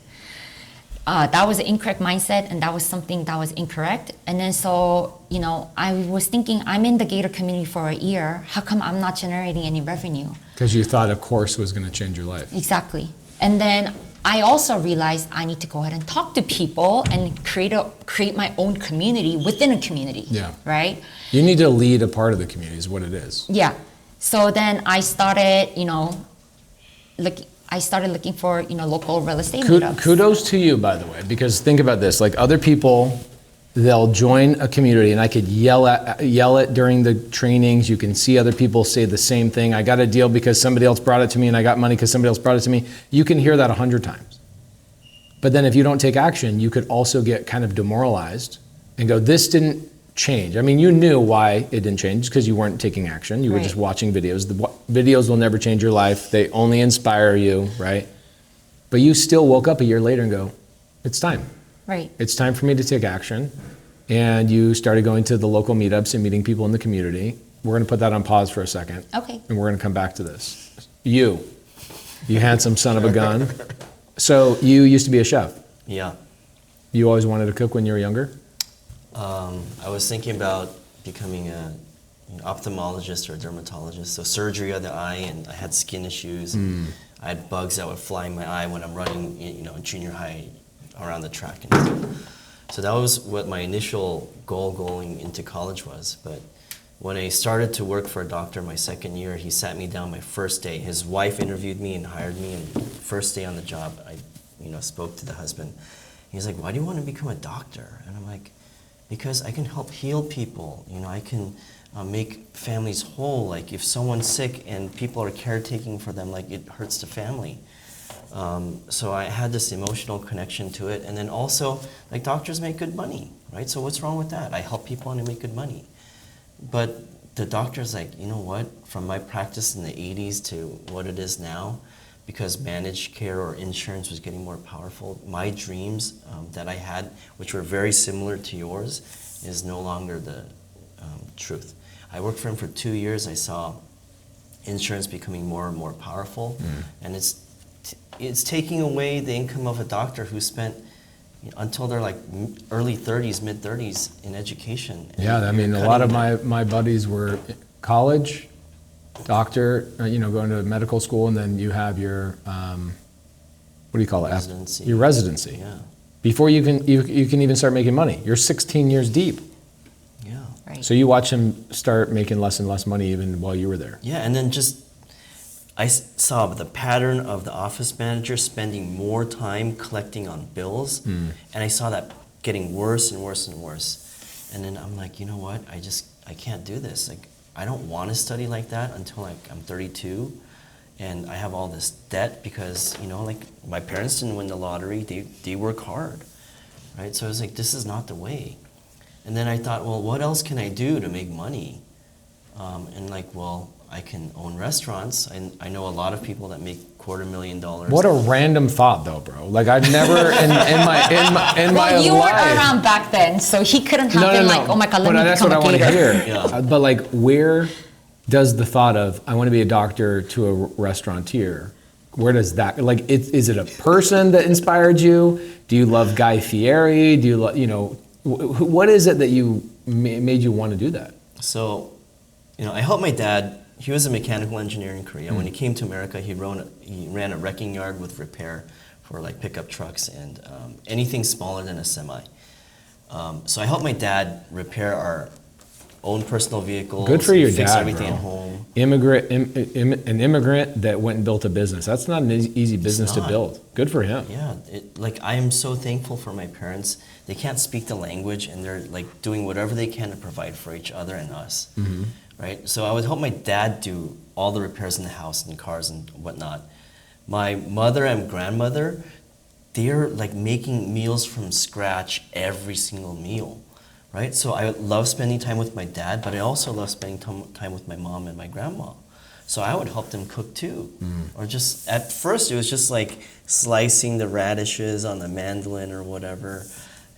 That was an incorrect mindset, and that was something that was incorrect. And then so, you know, I was thinking, I'm in the Gator community for a year. How come I'm not generating any revenue? Because you thought a course was going to change your life. Exactly. And then I also realized I need to go ahead and talk to people and create my own community within a community. Yeah. Right? You need to lead a part of the community is what it is. Yeah. So then I started, you know, looking for, you know, local real estate meetups. Kudos to you, by the way, because think about this, like other people, they'll join a community, and I could yell it during the trainings. You can see other people say the same thing. I got a deal because somebody else brought it to me, and I got money because somebody else brought it to me. You can hear that 100 times. But then if you don't take action, you could also get kind of demoralized and go, this didn't change. I mean, you knew why it didn't change because you weren't taking action. You were just watching videos. The videos will never change your life. They only inspire you, right? But you still woke up a year later and go, it's time. Right. It's time for me to take action. And you started going to the local meetups and meeting people in the community. We're going to put that on pause for a second. Okay. And we're going to come back to this. You handsome son of a gun. So you used to be a chef. Yeah. You always wanted to cook when you were younger? I was thinking about becoming an ophthalmologist or a dermatologist. So surgery of the eye, and I had skin issues. I had bugs that would fly in my eye when I'm running, in junior high around the track and stuff. So that was what my initial goal going into college was. But when I started to work for a doctor my second year, he sat me down my first day. His wife interviewed me and hired me, and first day on the job, I spoke to the husband. He's like, why do you want to become a doctor? And I'm like, because I can help heal people. I can make families whole. Like if someone's sick and people are caretaking for them, like it hurts the family. So I had this emotional connection to it. And then also, like doctors make good money, right? So what's wrong with that? I help people and I make good money. But the doctor's like, you know what? From my practice in the 80s to what it is now, because managed care or insurance was getting more powerful, my dreams that I had, which were very similar to yours, is no longer the truth. I worked for him for 2 years. I saw insurance becoming more and more powerful, and it's taking away the income of a doctor who spent until they're like early 30s, mid 30s in education. Yeah, I mean, a lot of my buddies were college, doctor, going to medical school, and then you have your, what do you call it? Residency. Your residency. Yeah. Before you can even start making money. You're 16 years deep. Yeah. Right. So you watch him start making less and less money even while you were there. Yeah, and then I saw the pattern of the office manager spending more time collecting on bills, and I saw that getting worse and worse and worse. And then I'm like, you know what? I can't do this. Like, I don't want to study like that until I'm 32, and I have all this debt because my parents didn't win the lottery. They work hard, right? So I was like, this is not the way. And then I thought, well, what else can I do to make money? I can own restaurants. I know a lot of people that make $250,000. What a random thought, though, bro. Like I've never in my well, you life. weren't around back then, so he couldn't have been like, oh my God, let me that's become what a I want to Gator. hear. Yeah. But like, where does the thought of I want to be a doctor to a restaurateur? Where does that is it a person that inspired you? Do you love Guy Fieri? Do you what is it that made you want to do that? So, I helped my dad. He was a mechanical engineer in Korea. When he came to America, he ran a wrecking yard with repair for like pickup trucks and anything smaller than a semi. So I helped my dad repair our own personal vehicles. Good for your fix dad, everything bro. at home. An immigrant that went and built a business. That's not an easy business to build. Good for him. Yeah, I am so thankful for my parents. They can't speak the language, and they're like doing whatever they can to provide for each other and us. Mm-hmm. Right? So I would help my dad do all the repairs in the house and cars and whatnot. My mother and grandmother, they're like making meals from scratch every single meal, right? So I love spending time with my dad, but I also love spending time with my mom and my grandma. So I would help them cook too. Or just, at first it was just like slicing the radishes on the mandolin or whatever.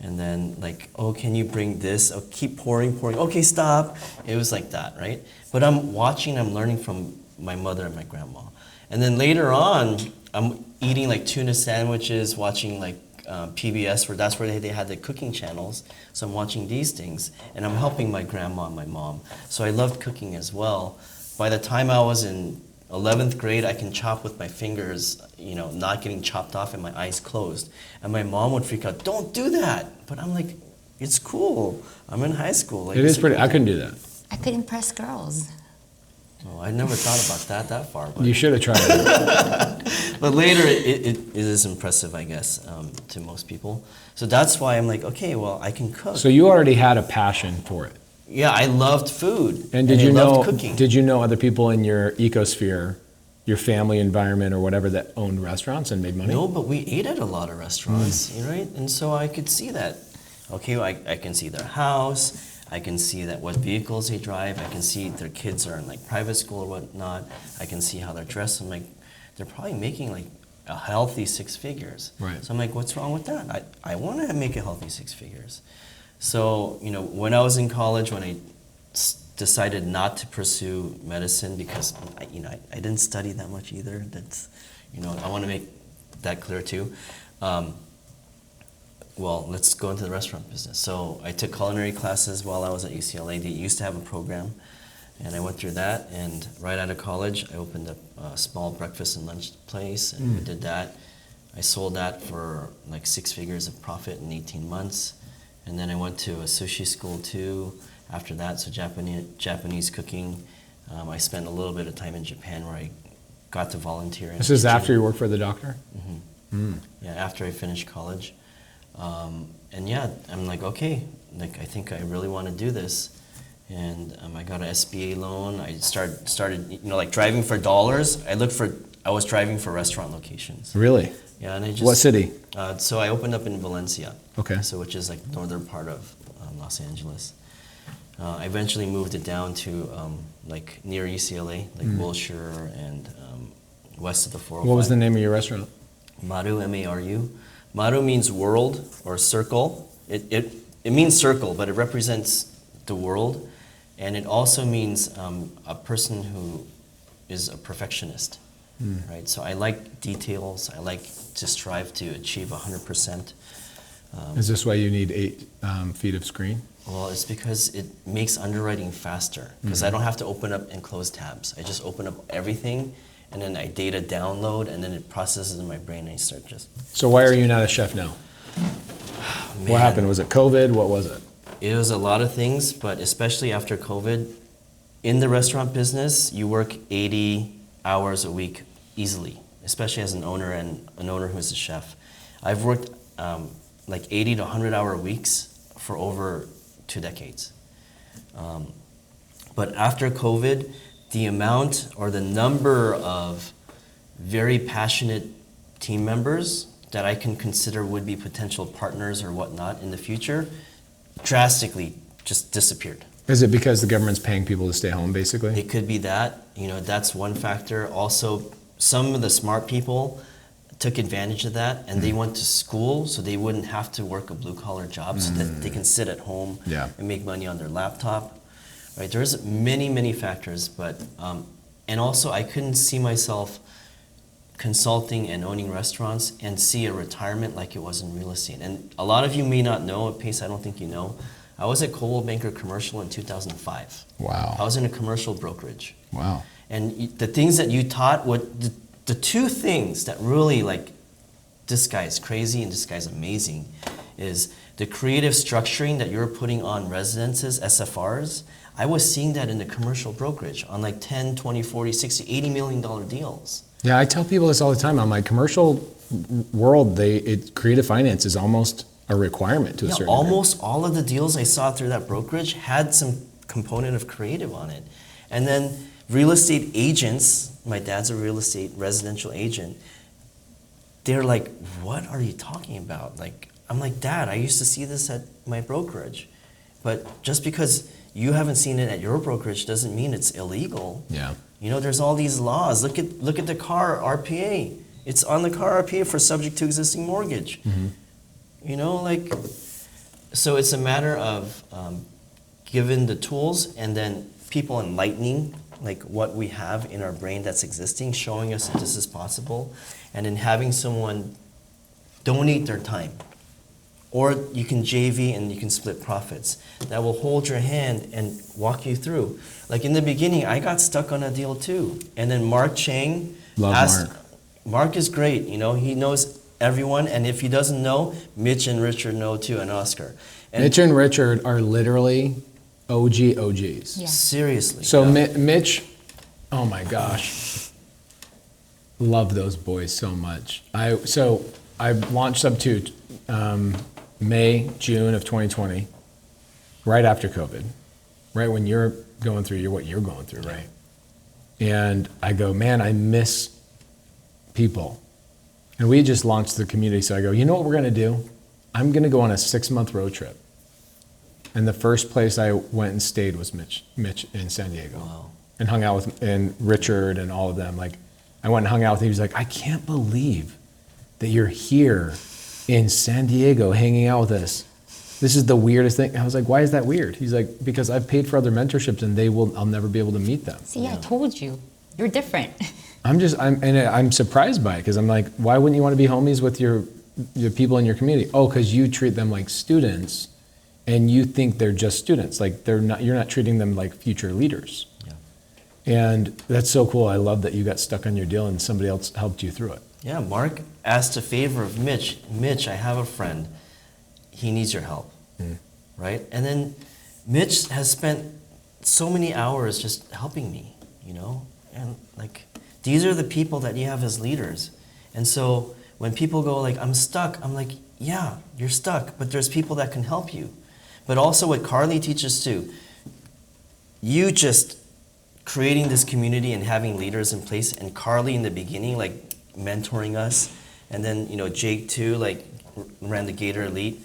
And then like, oh, can you bring this? Oh, keep pouring. Okay, stop. It was like that, right? But I'm learning from my mother and my grandma. And then later on, I'm eating like tuna sandwiches, watching like PBS, that's where they had the cooking channels. So I'm watching these things, and I'm helping my grandma and my mom. So I loved cooking as well. By the time I was in 11th grade, I can chop with my fingers, not getting chopped off and my eyes closed. And my mom would freak out, don't do that. But I'm like, it's cool. I'm in high school. Like, it is pretty, I couldn't do that. I could impress girls. Oh, I never thought about that far. But You should have tried it. But later, it is impressive, I guess, to most people. So that's why I'm like, okay, well, I can cook. So you already had a passion for it. Yeah, I loved food. And did you know? Cooking. Did you know other people in your ecosphere, your family environment, or whatever, that owned restaurants and made money? No, but we ate at a lot of restaurants, right? And so I could see that. Okay, well, I can see their house. I can see that what vehicles they drive. I can see their kids are in like private school or whatnot. I can see how they're dressed. I'm like, they're probably making like a healthy 6 figures. Right. So I'm like, what's wrong with that? I want to make a healthy 6 figures. So, you know, when I was in college, when I decided not to pursue medicine because, I didn't study that much either. That's, I want to make that clear too. Well, let's go into the restaurant business. So I took culinary classes while I was at UCLA. They used to have a program, and I went through that. And right out of college, I opened up a small breakfast and lunch place, and we did that. I sold that for like 6 figures of profit in 18 months. And then I went to a sushi school too after that, so Japanese cooking. I spent a little bit of time in Japan where I got to volunteer. This is after you worked for the doctor? Mm-hmm. Yeah, after I finished college. And yeah, I'm like, okay, like I think I really want to do this. And I got an SBA loan. I started, like driving for dollars. I was driving for restaurant locations. Really? Yeah, and I just. What city? So I opened up in Valencia. Okay. So which is like northern part of Los Angeles. I eventually moved it down to like near UCLA, like Wilshire and west of the 405. What was the name of your restaurant? Maru, M-A-R-U. Maru means world or circle. It means circle, but it represents the world. And it also means a person who is a perfectionist, right? So I like details. I like to strive to achieve 100%. Is this why you need 8 feet of screen? Well, it's because it makes underwriting faster because I don't have to open up and close tabs. I just open up everything, and then I data download, and then it processes in my brain, and I start just. So why are you not a chef now? What happened? Was it COVID? What was it? It was a lot of things, but especially after COVID, in the restaurant business, you work 80 hours a week easily, especially as an owner and an owner who's a chef. I've worked like 80 to 100-hour weeks for over 2 decades. But after COVID, the amount or the number of very passionate team members that I can consider would be potential partners or whatnot in the future drastically just disappeared. Is it because the government's paying people to stay home, basically? It could be that. That's one factor. Also, some of the smart people took advantage of that, and they went to school so they wouldn't have to work a blue-collar job so that they can sit at home and make money on their laptop. Right? There's many, many factors, but and also I couldn't see myself consulting and owning restaurants and see a retirement like it was in real estate. And a lot of you may not know, at Pace, I don't think you know, I was at Coldwell Banker Commercial in 2005. Wow. I was in a commercial brokerage. Wow. And the things that you taught, the 2 things that really like, this guy's crazy and this guy's amazing, is the creative structuring that you're putting on residences, SFRs. I was seeing that in the commercial brokerage on like 10, 20, 40, 60, $80 million deals. Yeah, I tell people this all the time. On my commercial world, creative finance is almost a requirement to a certain almost degree. All of the deals I saw through that brokerage had some component of creative on it. And then real estate agents, my dad's a real estate residential agent, they're like, what are you talking about? Like, I'm like, Dad, I used to see this at my brokerage. But just because you haven't seen it at your brokerage doesn't mean it's illegal. Yeah. There's all these laws. Look at the car RPA. It's on the car RPA for subject to existing mortgage. So it's a matter of given the tools and then people enlightening like what we have in our brain that's existing, showing us that this is possible, and then having someone donate their time. Or you can JV and you can split profits. That will hold your hand and walk you through. Like in the beginning, I got stuck on a deal too. And then Mark Chang asked, Mark is great, he knows everyone. And if he doesn't know, Mitch and Richard know too, and Oscar. And Mitch and Richard are literally OGs. Yeah. Seriously. So Mitch Oh my gosh. Love those boys so much. I launched Subto May, June of 2020, right after COVID, right when you're going through what you're going through, right? And I go, man, I miss people. And we just launched the community, so I go, you know what we're gonna do? I'm gonna go on a 6-month road trip. And the first place I went and stayed was Mitch in San Diego. Wow. And hung out with and Richard and all of them. Like, I went and hung out with him. He was like, I can't believe that you're here in San Diego hanging out with us. This is the weirdest thing. I was like, why is that weird? He's like, because I've paid for other mentorships and I'll never be able to meet them. See, I told you, you're different. I'm surprised by it because I'm like, why wouldn't you want to be homies with your people in your community? Oh, because you treat them like students and you think they're just students. Like you're not treating them like future leaders. Yeah. And that's so cool. I love that you got stuck on your deal and somebody else helped you through it. Yeah, Mark asked a favor of Mitch. Mitch, I have a friend. He needs your help, right? And then Mitch has spent so many hours just helping me, And like, these are the people that you have as leaders. And so when people go like, I'm stuck, I'm like, yeah, you're stuck, but there's people that can help you. But also what Carly teaches too, you just creating this community and having leaders in place, and Carly in the beginning, like mentoring us, and then, Jake too, like ran the Gator Elite.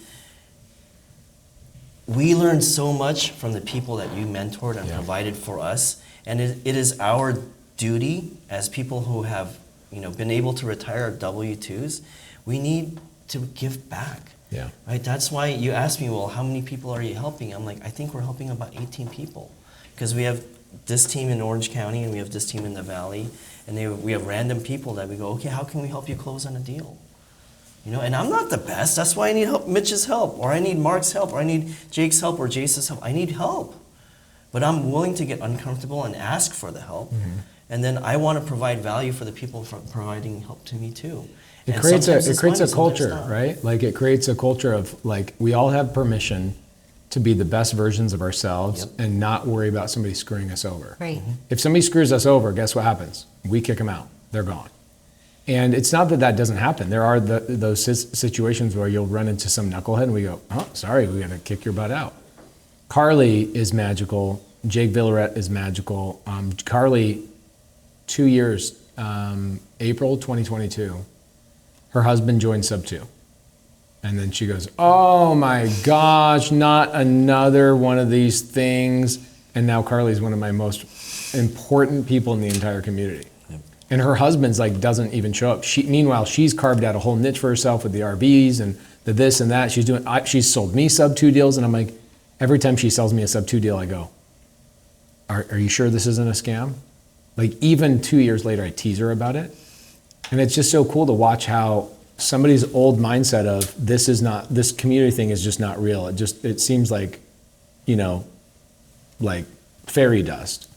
We learned so much from the people that you mentored and provided for us, and it is our duty as people who have, been able to retire our W-2s. We need to give back. Yeah. Right. That's why you asked me, well, how many people are you helping? I'm like, I think we're helping about 18 people, because we have this team in Orange County and we have this team in the Valley, and we have random people that we go, okay, how can we help you close on a deal? And I'm not the best. That's why I need help, Mitch's help, or I need Mark's help, or I need Jake's help, or Jace's help. I need help. But I'm willing to get uncomfortable and ask for the help. Mm-hmm. And then I want to provide value for the people providing help to me too. It creates a culture, right? Like it creates a culture of like, we all have permission to be the best versions of ourselves and not worry about somebody screwing us over. Right. Mm-hmm. If somebody screws us over, guess what happens? We kick them out. They're gone. And it's not that doesn't happen. There are those situations where you'll run into some knucklehead and we go, oh, sorry, we got to kick your butt out. Carly is magical. Jake Villaret is magical. Carly, 2 years, April 2022, her husband joined Subto. And then she goes, oh my gosh, not another one of these things. And now Carly's one of my most important people in the entire community. And her husband's like doesn't even show up. Meanwhile, she's carved out a whole niche for herself with the RVs and the this and that. She's sold me Subto deals, and I'm like, every time she sells me a Subto deal, I go, are you sure this isn't a scam? Like even 2 years later, I tease her about it. And it's just so cool to watch how somebody's old mindset of this community thing is just not real. It seems like, like fairy dust.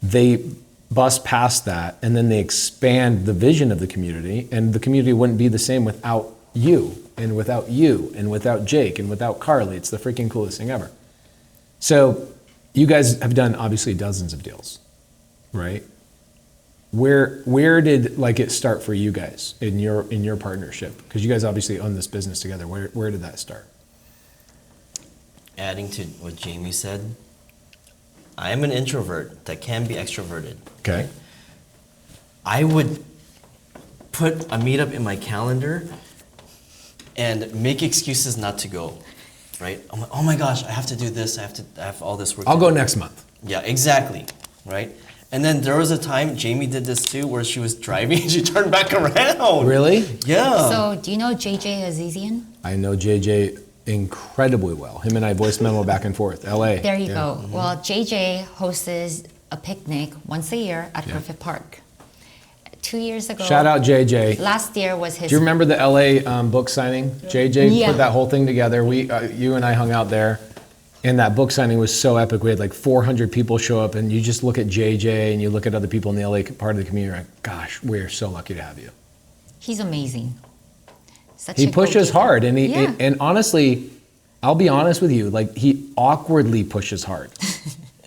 They bust past that, and then they expand the vision of the community, and the community wouldn't be the same without you, and without you, and without Jake, and without Carly. It's the freaking coolest thing ever. So you guys have done obviously dozens of deals, right? Where did it start for you guys in your partnership? Because you guys obviously own this business together. Where did that start? Adding to what Jamie said, I am an introvert that can be extroverted. Okay. I would put a meetup in my calendar and make excuses not to go, right? I'm like, oh my gosh, I have to do this. I have all this work. I'll go next month. Yeah, exactly, right? And then there was a time, Jamie did this too, where she was driving and she turned back around. Really? Yeah. So do you know JJ Azizian? I know JJ incredibly well. Him and I voice memo back and forth. LA. There you go. Mm-hmm. Well, JJ hosts a picnic once a year at Griffith Park. 2 years ago. Shout out JJ. Last year was his. Do you remember the LA book signing? JJ put that whole thing together. You and I hung out there, and that book signing was so epic. We had like 400 people show up, and you just look at JJ and you look at other people in the LA part of the community. Like, gosh, we're so lucky to have you. He's amazing. He pushes hard, and and honestly, I'll be honest with you, like he awkwardly pushes hard.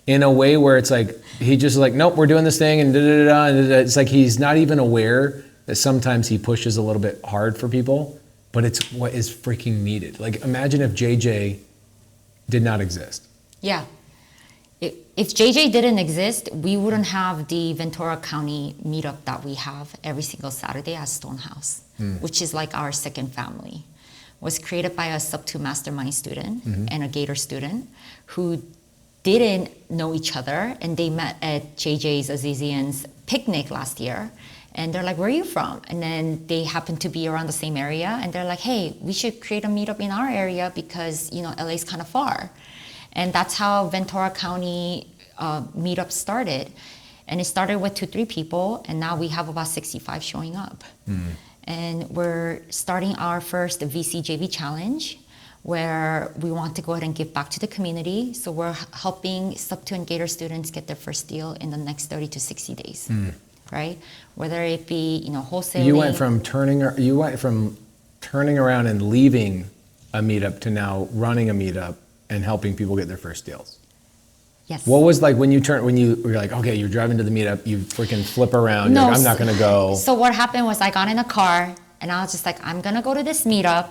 in a way where it's like, he just like, nope, we're doing this thing and da-da-da-da. And it's like he's not even aware that sometimes he pushes a little bit hard for people, but it's what is freaking needed. Like, imagine if JJ did not exist. Yeah. If JJ didn't exist, we wouldn't have the Ventura County meetup that we have every single Saturday at Stonehouse, which is like our second family. It was created by a Subto mastermind student and a Gator student who didn't know each other, and they met at JJ's Azizian's picnic last year. And they're like, where are you from? And then they happen to be around the same area, and they're like, hey, we should create a meetup in our area because, you know, LA's kind of far. And that's how Ventura County meetup started. And it started with 2-3 people, and now we have about 65 showing up. And we're starting our first VC JV challenge, where we want to go ahead and give back to the community. So we're helping Subto and Gator students get their first deal in the next 30 to 60 days, right? Whether it be, you know, wholesaling. You went from turning around and leaving a meetup to now running a meetup and helping people get their first deals. Yes. What was like when you were like, okay, you're driving to the meetup, you freaking flip around, you're like, I'm not gonna go. So what happened was I got in a car and I was just like, I'm gonna go to this meetup.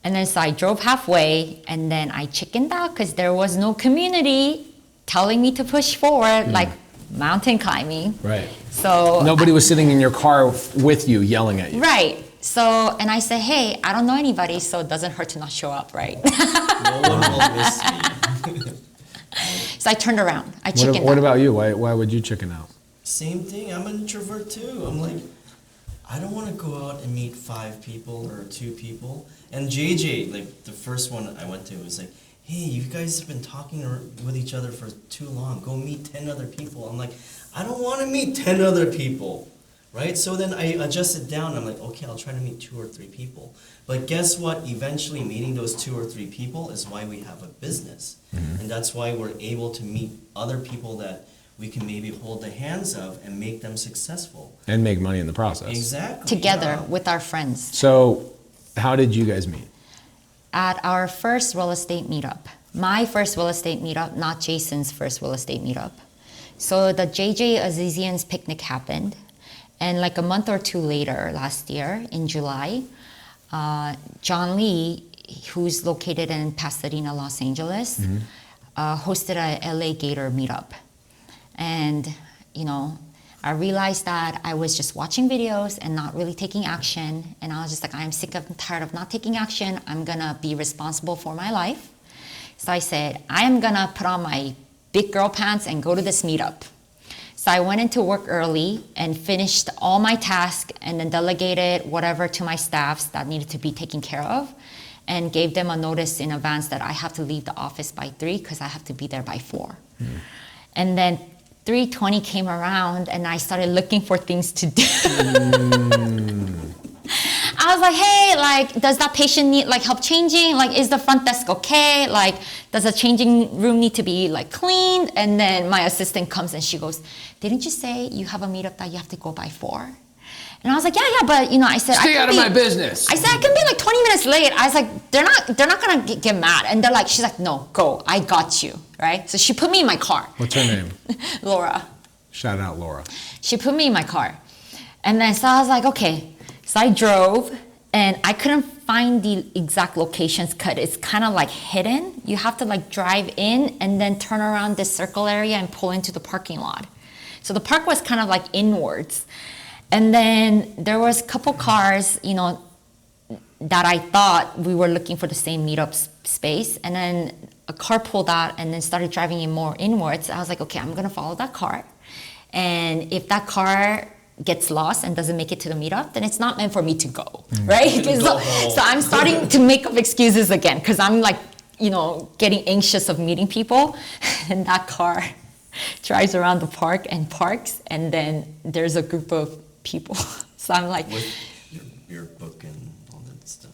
And then so I drove halfway, and then I chickened out because there was no community telling me to push forward, like mountain climbing. Right. So nobody was sitting in your car with you yelling at you. Right. So, and I said, hey, I don't know anybody, so it doesn't hurt to not show up, right? No one will miss me. So I turned around. I chickened out. What about you? Why would you chicken out? Same thing. I'm an introvert too. I'm like, I don't want to go out and meet 5 people or 2 people. And JJ, like the first one I went to, was like, hey, you guys have been talking with each other for too long. Go meet 10 other people. I'm like, I don't want to meet 10 other people, right? So then I adjusted down. I'm like, okay, I'll try to meet 2 or 3 people. But guess what? Eventually meeting those 2 or 3 people is why we have a business. And that's why we're able to meet other people that we can maybe hold the hands of and make them successful. And make money in the process. Exactly. Together with our friends. So how did you guys meet? At our first real estate meetup. My first real estate meetup, not Jason's first real estate meetup. So the JJ Azizian's picnic happened. And like a month or 2 later, last year in July, John Lee, who's located in Pasadena, Los Angeles, hosted a LA Gator meetup. And, you know, I realized that I was just watching videos and not really taking action. And I was just like, I'm sick and tired of not taking action. I'm gonna be responsible for my life. So I said, I am gonna put on my big girl pants and go to this meetup. So I went into work early and finished all my tasks and then delegated whatever to my staffs that needed to be taken care of, and gave them a notice in advance that I have to leave the office by 3 because I have to be there by 4. And then 3:20 came around and I started looking for things to do. I was like, hey, like, does that patient need like help changing? Like, is the front desk okay? Like, does the changing room need to be like cleaned? And then my assistant comes and she goes, didn't you say you have a meetup that you have to go by 4? And I was like, yeah, but you know, I said, stay out of my business. I said, I can be like 20 minutes late. I was like, they're not gonna get mad. And they're like, she's like, no, go, I got you, right? So she put me in my car. What's her name? Laura. Shout out Laura. She put me in my car. And then so I was like, okay. So I drove and I couldn't find the exact locations because it's kind of like hidden. You have to like drive in and then turn around this circle area and pull into the parking lot. So the park was kind of like inwards. And then there was a couple cars, you know, that I thought we were looking for the same meetup space. And then a car pulled out and then started driving in more inwards. I was like, okay, I'm gonna follow that car. And if that car gets lost and doesn't make it to the meetup, then it's not meant for me to go, right? So I'm starting to make up excuses again because I'm like, you know, getting anxious of meeting people. And that car drives around the park and parks, and then there's a group of people. So I'm like, with your book and all that stuff.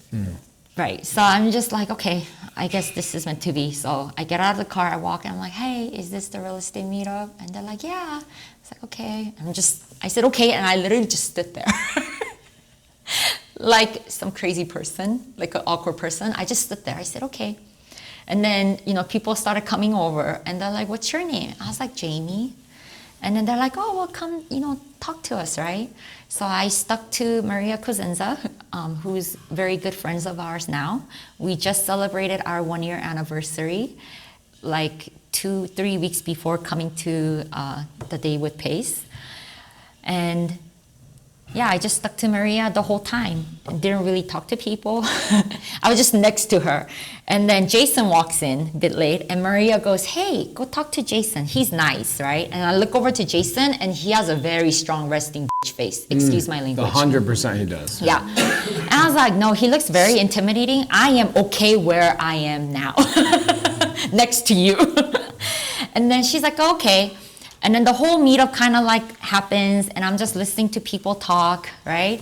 Right. So I'm just like, okay, I guess this is meant to be. So I get out of the car, I walk, and I'm like, hey, is this the real estate meetup? And they're like, yeah. It's like, okay. I said, okay, and I literally just stood there. Like some crazy person, like an awkward person. I just stood there. I said, okay. And then, people started coming over and they're like, what's your name? I was like, Jamie. And then they're like, oh, well, come, talk to us, right? So I stuck to Maria Cosenza, who's very good friends of ours now. We just celebrated our 1-year anniversary, like 2-3 weeks before coming to the day with Pace. And yeah, I just stuck to Maria the whole time and didn't really talk to people. I was just next to her. And then Jason walks in a bit late and Maria goes, hey, go talk to Jason. He's nice, right? And I look over to Jason and he has a very strong resting bitch face. Excuse my language. 100% he does. Yeah. And I was like, no, he looks very intimidating. I am okay where I am now, next to you. And then she's like, okay. And then the whole meetup kind of like happens and I'm just listening to people talk, right?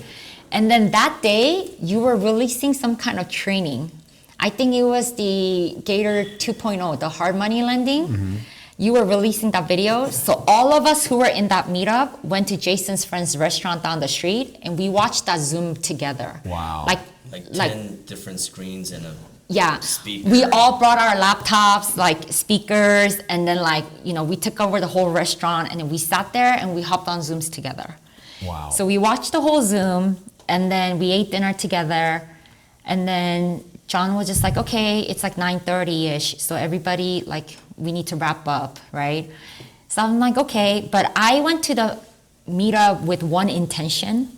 And then that day, you were releasing some kind of training. I think it was the Gator 2.0, the hard money lending. Mm-hmm. You were releasing that video. So all of us who were in that meetup went to Jason's friend's restaurant down the street and we watched that Zoom together. Wow. Like 10 different screens and a speaker. We all brought our laptops, like speakers, and then we took over the whole restaurant and then we sat there and we hopped on Zooms together. Wow. So we watched the whole Zoom and then we ate dinner together and then John was just like, okay, it's like 9:30-ish, so everybody, we need to wrap up, right? So I'm like, okay, but I went to the meetup with one intention.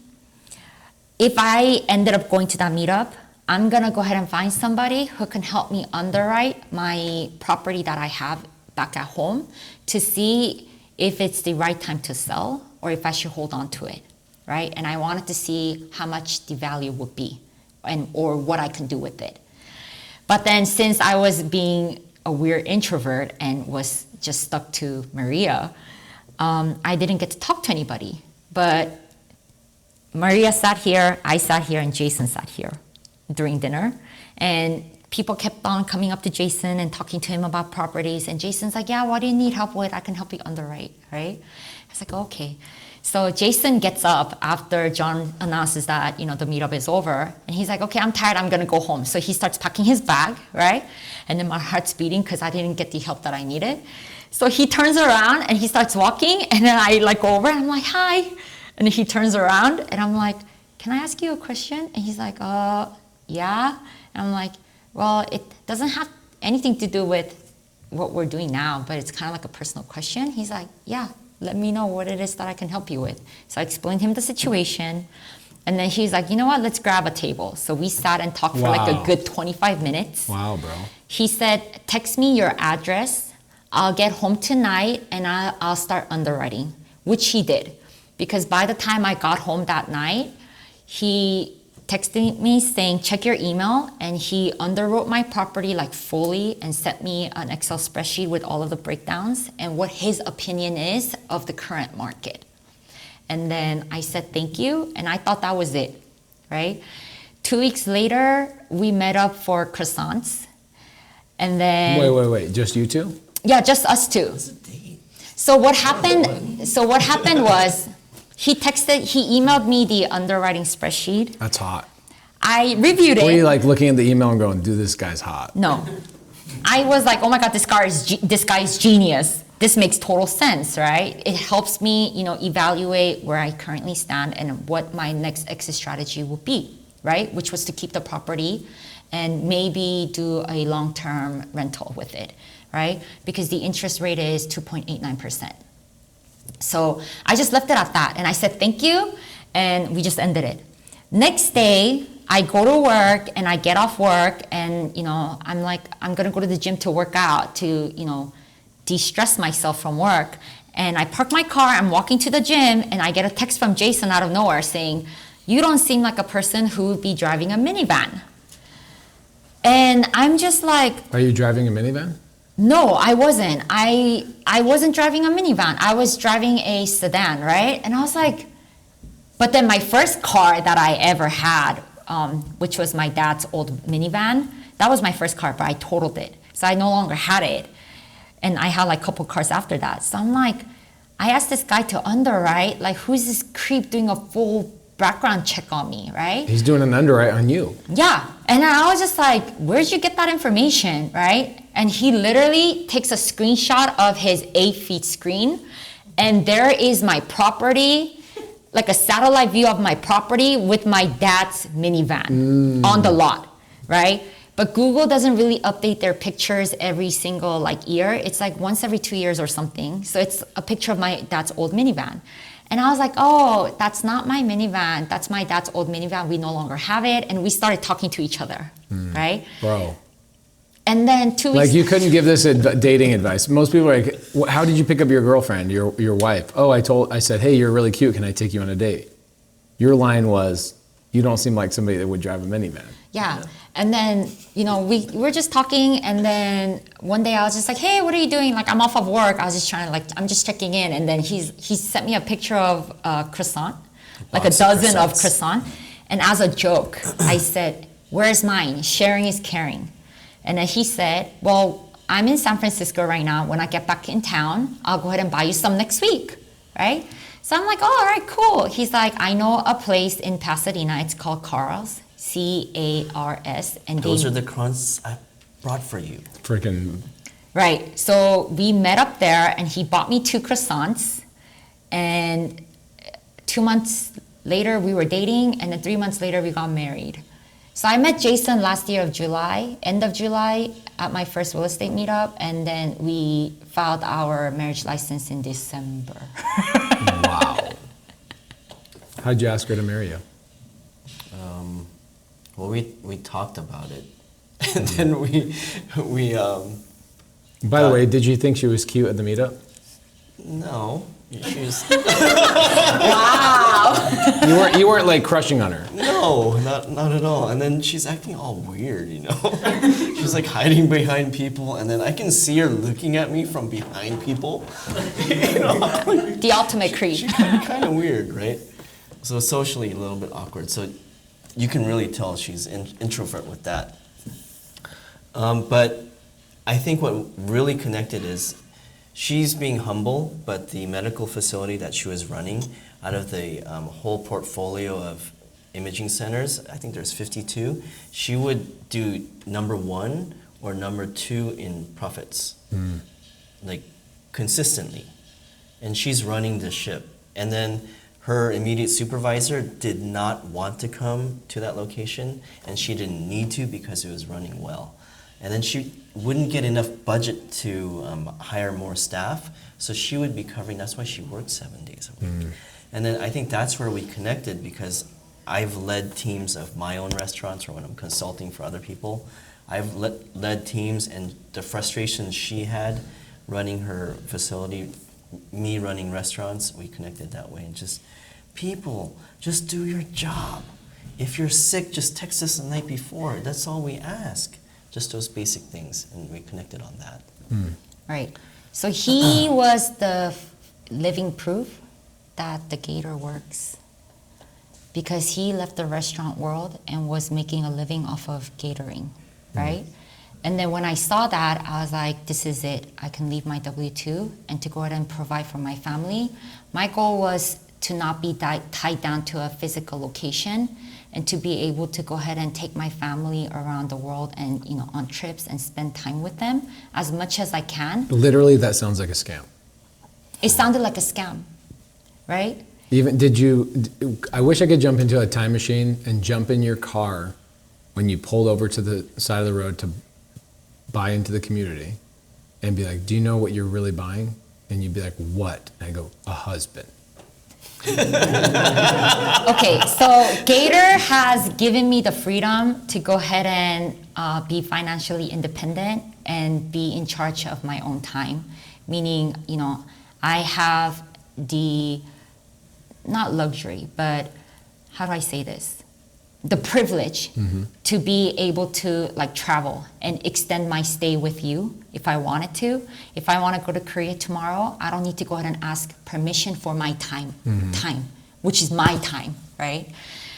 If I ended up going to that meetup, I'm gonna go ahead and find somebody who can help me underwrite my property that I have back at home to see if it's the right time to sell or if I should hold on to it, right? And I wanted to see how much the value would be or what I can do with it. But then since I was being a weird introvert and was just stuck to Maria, I didn't get to talk to anybody. But Maria sat here, I sat here, and Jason sat here during dinner. And people kept on coming up to Jason and talking to him about properties. And Jason's like, yeah, what do you need help with? I can help you underwrite, right? I was like, okay. So Jason gets up after John announces that, the meetup is over. And he's like, okay, I'm tired, I'm gonna go home. So he starts packing his bag, right? And then my heart's beating because I didn't get the help that I needed. So he turns around and he starts walking. And then I go over and I'm like, hi. And then he turns around and I'm like, can I ask you a question? And he's like, yeah. And I'm like, well, it doesn't have anything to do with what we're doing now, but it's kind of like a personal question. He's like, yeah, let me know what it is that I can help you with. So I explained him the situation. And then he's like, you know what, let's grab a table. So we sat and talked for like a good 25 minutes. Wow, bro. He said, text me your address. I'll get home tonight and I'll start underwriting, which he did. Because by the time I got home that night, he texted me saying, check your email, and he underwrote my property fully and sent me an Excel spreadsheet with all of the breakdowns and what his opinion is of the current market. And then I said, thank you, and I thought that was it, right? 2 weeks later, we met up for croissants, and then... Wait, just you two? Yeah, just us two. That's a date. So what happened was, he emailed me the underwriting spreadsheet. That's hot. I reviewed it. Were you looking at the email and going, dude, this guy's hot? No. I was like, oh my God, this guy is genius. This makes total sense, right? It helps me, evaluate where I currently stand and what my next exit strategy will be, right? Which was to keep the property and maybe do a long-term rental with it, right? Because the interest rate is 2.89%. So I just left it at that. And I said, thank you. And we just ended it. Next day, I go to work and I get off work and, I'm like, I'm going to go to the gym to work out to, de-stress myself from work. And I park my car, I'm walking to the gym and I get a text from Jason out of nowhere saying, you don't seem like a person who would be driving a minivan. And I'm just like... Are you driving a minivan? No, I wasn't. I wasn't driving a minivan. I was driving a sedan, right? And I was like, but then my first car that I ever had, which was my dad's old minivan, that was my first car, but I totaled it. So I no longer had it. And I had a couple cars after that. So I'm like, I asked this guy to underwrite, who's this creep doing a full background check on me, right? He's doing an underwrite on you. Yeah. And I was just like, where'd you get that information, right? And he literally takes a screenshot of his 8 feet screen, and there is my property, like a satellite view of my property with my dad's minivan on the lot, right? But Google doesn't really update their pictures every single like year. It's like once every 2 years or something. So it's a picture of my dad's old minivan. And I was like, oh, that's not my minivan. That's my dad's old minivan. We no longer have it. And we started talking to each other, right? Bro. And then 2 weeks... Like, you couldn't give this dating advice. Most people are like, how did you pick up your girlfriend, your wife? Oh, I said, hey, you're really cute. Can I take you on a date? Your line was, you don't seem like somebody that would drive a minivan. Yeah. And then, we were just talking, and then one day I was just like, hey, what are you doing? Like, I'm off of work. I was just trying to, I'm just checking in. And then he sent me a picture of croissant, like a dozen of croissant. And as a joke, I said, where's mine? Sharing is caring. And then he said, well, I'm in San Francisco right now. When I get back in town, I'll go ahead and buy you some next week, right? So I'm like, oh, all right, cool. He's like, I know a place in Pasadena. It's called Carl's. C-A-R-S. And those are the croissants I brought for you. Freaking. Right. So we met up there, and he bought me 2 croissants. And 2 months later, we were dating. And then 3 months later, we got married. So I met Jason last year of July, end of July, at my first real estate meetup. And then we filed our marriage license in December. Wow. How'd you ask her to marry you? Well, we talked about it, and then we. By the way, did you think she was cute at the meetup? No, she was. Wow. You weren't like crushing on her. No, not at all. And then she's acting all weird, She's like hiding behind people, and then I can see her looking at me from behind people. The ultimate creep. She's kind of weird, right? So socially a little bit awkward. So you can really tell she's introvert with that. But I think what really connected is she's being humble, but the medical facility that she was running, out of the whole portfolio of imaging centers, I think there's 52, she would do number 1 or number 2 in profits, like consistently. And she's running the ship. And then her immediate supervisor did not want to come to that location, and she didn't need to because it was running well. And then she wouldn't get enough budget to hire more staff, so she would be covering, that's why she worked 7 days a week. And then I think that's where we connected, because I've led teams of my own restaurants, or when I'm consulting for other people, I've led teams, and the frustration she had running her facility, me running restaurants, we connected that way. And just, people, just do your job. If you're sick, just text us the night before. That's all we ask. Just those basic things, and we connected on that. Right. So he was the living proof that the Gator works, because he left the restaurant world and was making a living off of catering, right? And then when I saw that, I was like, this is it. I can leave my W-2 and to go ahead and provide for my family. My goal was to not be tied down to a physical location, and to be able to go ahead and take my family around the world and, on trips and spend time with them as much as I can. Literally, that sounds like a scam. It sounded like a scam, right? Even I wish I could jump into a time machine and jump in your car when you pulled over to the side of the road to buy into the community and be like, do you know what you're really buying? And you'd be like, what? And I go, a husband. Okay, so Gator has given me the freedom to go ahead and be financially independent and be in charge of my own time. Meaning, I have the, not luxury, but how do I say this? The privilege to be able to travel and extend my stay with you if I wanted to. If I want to go to Korea tomorrow, I don't need to go ahead and ask permission for my time, which is my time, right?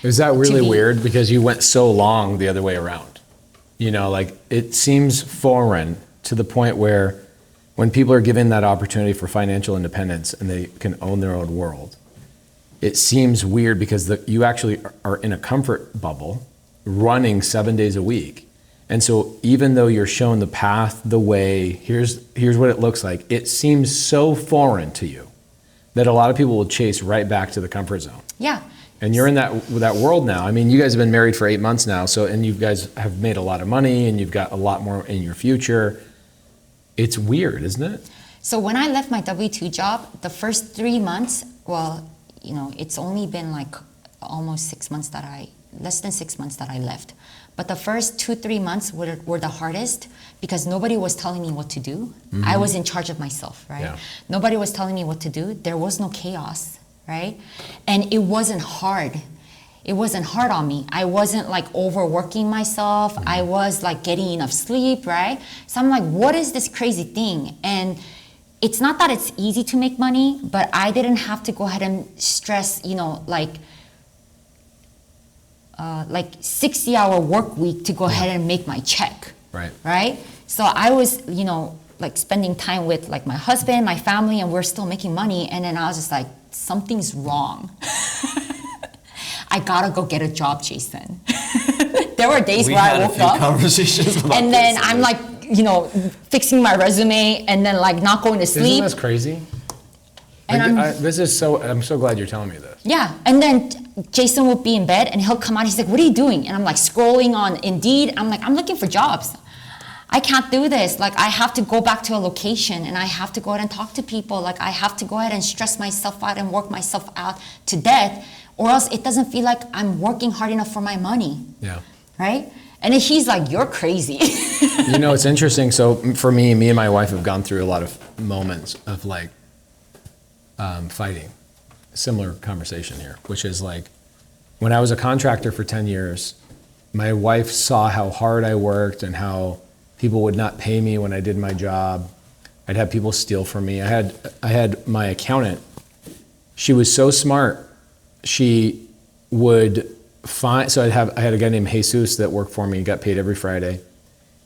Is that really weird? Because you went so long the other way around. It seems foreign to the point where when people are given that opportunity for financial independence and they can own their own world, it seems weird because you actually are in a comfort bubble running 7 days a week. And so even though you're shown the path, the way, here's what it looks like, it seems so foreign to you that a lot of people will chase right back to the comfort zone. Yeah. And you're in that world now. I mean, you guys have been married for 8 months now, and you guys have made a lot of money and you've got a lot more in your future. It's weird, isn't it? So when I left my W-2 job, the first 3 months, well, you know, it's only been like almost 6 months less than 6 months that I left. But the first 2-3 months were the hardest because nobody was telling me what to do. Mm-hmm. I was in charge of myself, right? Yeah. Nobody was telling me what to do. There was no chaos, right? And it wasn't hard. It wasn't hard on me. I wasn't like overworking myself. Mm-hmm. I was like getting enough sleep, right? So I'm like, what is this crazy thing? And it's not that it's easy to make money, but I didn't have to go ahead and stress, you know, like 60-hour work week to go ahead and make my check. Right? So I was, you know, like spending time with like my husband, my family, and we're still making money. And then I was just like, something's wrong. I gotta go get a job, Jason. There were days where I woke up conversations about and then I'm like, you know, fixing my resume and then like not going to sleep. Isn't this crazy? And I'm so glad you're telling me this. Yeah, and then Jason would be in bed and he'll come out, he's like, what are you doing? And I'm like scrolling on Indeed. I'm like, I'm looking for jobs. I can't do this. Like I have to go back to a location and I have to go ahead and talk to people. Like I have to go ahead and stress myself out and work myself out to death, or else it doesn't feel like I'm working hard enough for my money. Yeah. Right? And then he's like, you're crazy. You know, it's interesting. So for me and my wife have gone through a lot of moments of like fighting. Similar conversation here, which is like when I was a contractor for 10 years, my wife saw how hard I worked and how people would not pay me when I did my job. I'd have people steal from me. I had my accountant. She was so smart. She would find, so I had a guy named Jesus that worked for me, got paid every Friday.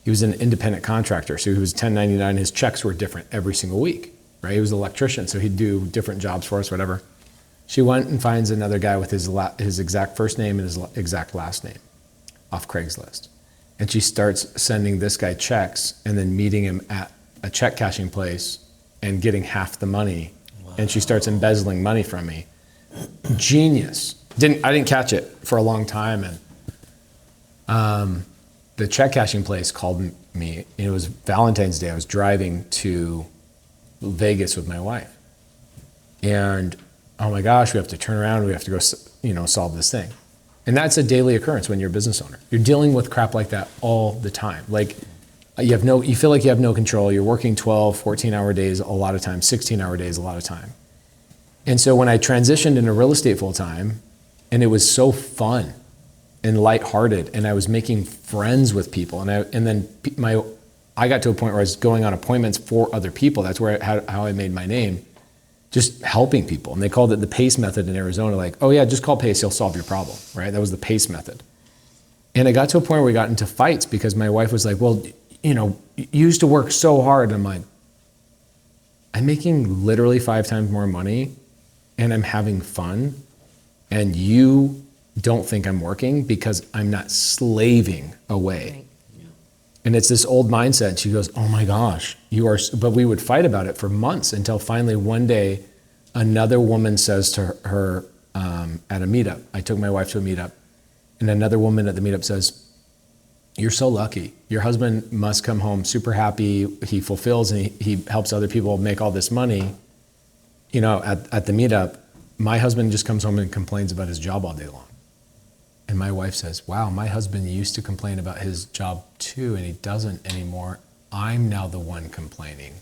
He was an independent contractor, so he was 1099. His checks were different every single week, right? He was an electrician, so he'd do different jobs for us, whatever. She went and finds another guy with his exact first name and his exact last name off Craigslist. And she starts sending this guy checks and then meeting him at a check cashing place and getting half the money. Wow. And she starts embezzling money from me. Genius. I didn't catch it for a long time. And the check cashing place called me. It was Valentine's Day. I was driving to Vegas with my wife. And oh my gosh, we have to turn around. We have to go, solve this thing. And that's a daily occurrence when you're a business owner. You're dealing with crap like that all the time. Like you feel like you have no control. You're working 12, 14-hour days a lot of times, 16-hour days a lot of time. And so when I transitioned into real estate full time, and it was so fun and lighthearted, and I was making friends with people, and then I got to a point where I was going on appointments for other people. That's how I made my name. Just helping people. And they called it the PACE method in Arizona. Like, oh yeah, just call PACE, he'll solve your problem, right? That was the PACE method. And it got to a point where we got into fights because my wife was like, well, you used to work so hard. And I'm like, I'm making literally 5 times more money and I'm having fun. And you don't think I'm working because I'm not slaving away. Right. Yeah. And it's this old mindset. She goes, oh my gosh, you are, but we would fight about it for months until finally one day, another woman says to her at a meetup, I took my wife to a meetup, and another woman at the meetup says, you're so lucky. Your husband must come home super happy. He fulfills and he helps other people make all this money. At the meetup, my husband just comes home and complains about his job all day long. And my wife says, wow, my husband used to complain about his job too, and he doesn't anymore. I'm now the one complaining.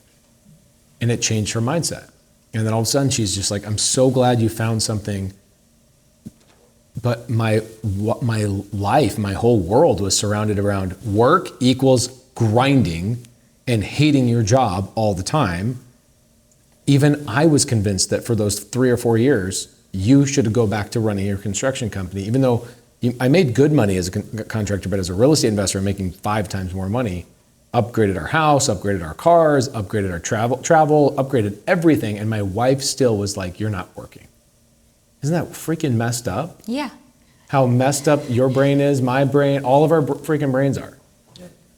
And it changed her mindset. And then all of a sudden she's just like, I'm so glad you found something. But my life, my whole world was surrounded around work equals grinding and hating your job all the time. Even I was convinced that for those 3 or 4 years, you should go back to running your construction company, even though I made good money as a contractor, but as a real estate investor, I'm making 5 times more money. Upgraded our house, upgraded our cars, upgraded our travel, upgraded everything. And my wife still was like, you're not working. Isn't that freaking messed up? Yeah. How messed up your brain is, my brain, all of our freaking brains are.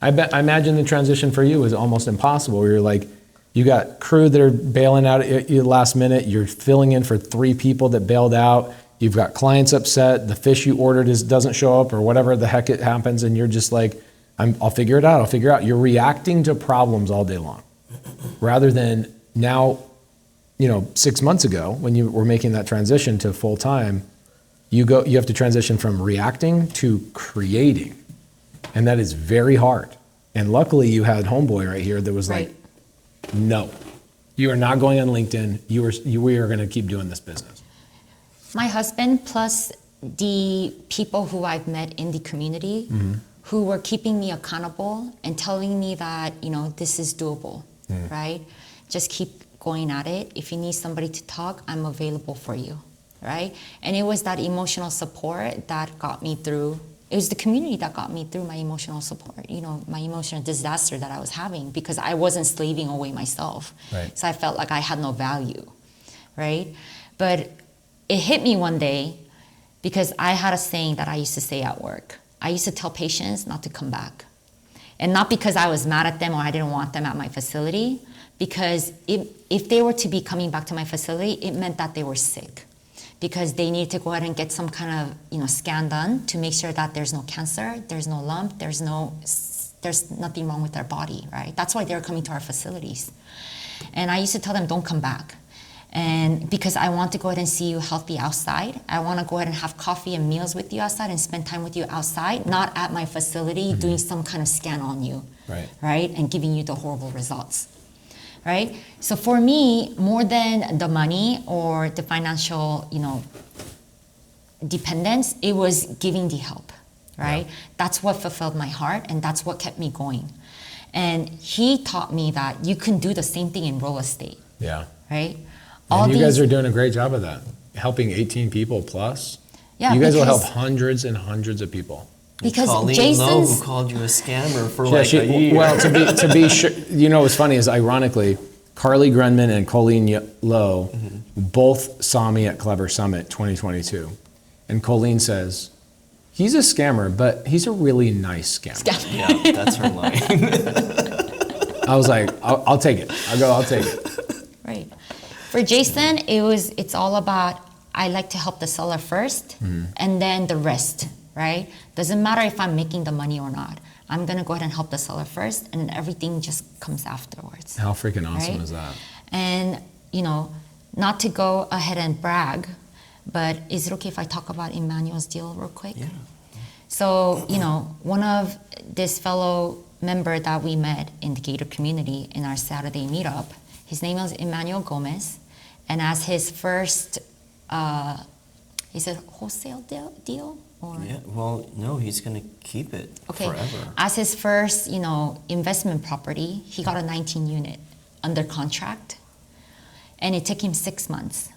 I imagine the transition for you was almost impossible. Where you're like, you got crew that are bailing out at you last minute. You're filling in for 3 people that bailed out. You've got clients upset. The fish you ordered doesn't show up or whatever the heck it happens. And you're just like, I'll figure it out. You're reacting to problems all day long. Rather than now, 6 months ago when you were making that transition to full time, you have to transition from reacting to creating. And that is very hard. And luckily you had homeboy right here that was like, no, you are not going on LinkedIn. We are going to keep doing this business. My husband plus the people who I've met in the community who were keeping me accountable and telling me that, this is doable, right? Just keep going at it. If you need somebody to talk, I'm available for you, right? And it was that emotional support that got me through. It was the community that got me through my emotional support, my emotional disaster that I was having because I wasn't slaving away myself. Right. So I felt like I had no value, right? But it hit me one day because I had a saying that I used to say at work. I used to tell patients not to come back. And not because I was mad at them or I didn't want them at my facility, because if they were to be coming back to my facility, it meant that they were sick. Because they need to go ahead and get some kind of scan done to make sure that there's no cancer, there's no lump, there's nothing wrong with their body, right? That's why they're coming to our facilities. And I used to tell them, don't come back. And because I want to go ahead and see you healthy outside. I want to go ahead and have coffee and meals with you outside and spend time with you outside, not at my facility doing some kind of scan on you, right? And giving you the horrible results. Right? So for me, more than the money or the financial, dependence, it was giving the help, right? Yeah. That's what fulfilled my heart and that's what kept me going. And he taught me that you can do the same thing in real estate. Yeah. Right? And you guys are doing a great job of that. Helping 18 people plus. Yeah. You guys will help hundreds and hundreds of people. Because Colleen Lowe, who called you a scammer for a year. Well, to be sure, what's funny is ironically, Carly Grenman and Colleen Lowe both saw me at Clever Summit 2022. And Colleen says, he's a scammer, but he's a really nice scammer. Yeah, that's her line. I was like, I'll take it. I'll take it. Right. For Jason, it's all about, I like to help the seller first and then the rest. Right? Doesn't matter if I'm making the money or not. I'm going to go ahead and help the seller first and everything just comes afterwards. How freaking awesome is that? And, not to go ahead and brag, but is it okay if I talk about Emanuel's deal real quick? Yeah. So, one of this fellow member that we met in the Gator community in our Saturday meetup, his name is Emanuel Gomez. And as his first, is it wholesale deal? Yeah, well, no, he's going to keep it forever. As his first, investment property, he got a 19-unit under contract, and it took him 6 months.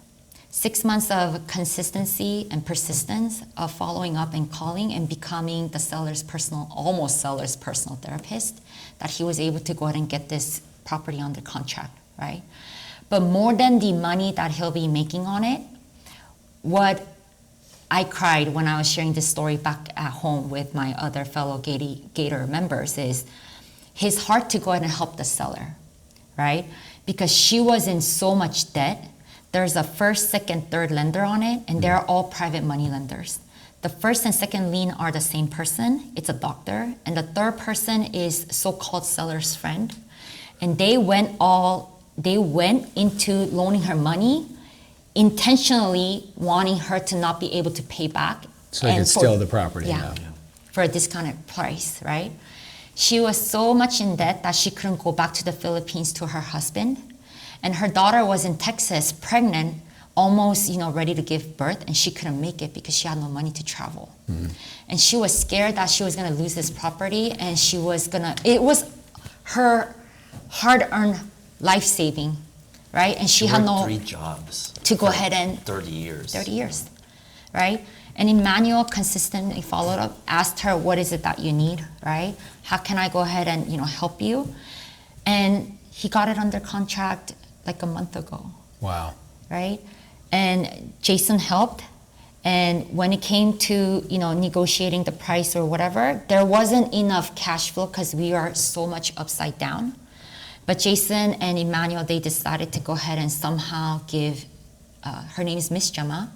6 months of consistency and persistence of following up and calling and becoming the almost seller's personal therapist, that he was able to go ahead and get this property under contract, right? But more than the money that he'll be making on it, what I cried when I was sharing this story back at home with my other fellow Gator members is his heart to go ahead and help the seller, right? Because she was in so much debt. There's a first, second, third lender on it, and they're all private money lenders. The first and second lien are the same person. It's a doctor. And the third person is so-called seller's friend. And they went into loaning her money intentionally wanting her to not be able to pay back. So they could steal the property. Yeah, for a discounted price, right? She was so much in debt that she couldn't go back to the Philippines to her husband. And her daughter was in Texas, pregnant, almost ready to give birth, and she couldn't make it because she had no money to travel. And she was scared that she was gonna lose this property, and it was her hard-earned life-saving, right? And she had no 3 jobs to go ahead and 30 years. 30 years, right? And Emanuel consistently followed up, asked her, what is it that you need, right? How can I go ahead and help you? And he got it under contract like a month ago. Wow. Right? And Jason helped. And when it came to, negotiating the price or whatever, there wasn't enough cash flow because we are so much upside down. But Jason and Emanuel, they decided to go ahead and somehow give, her name is Miss Gemma,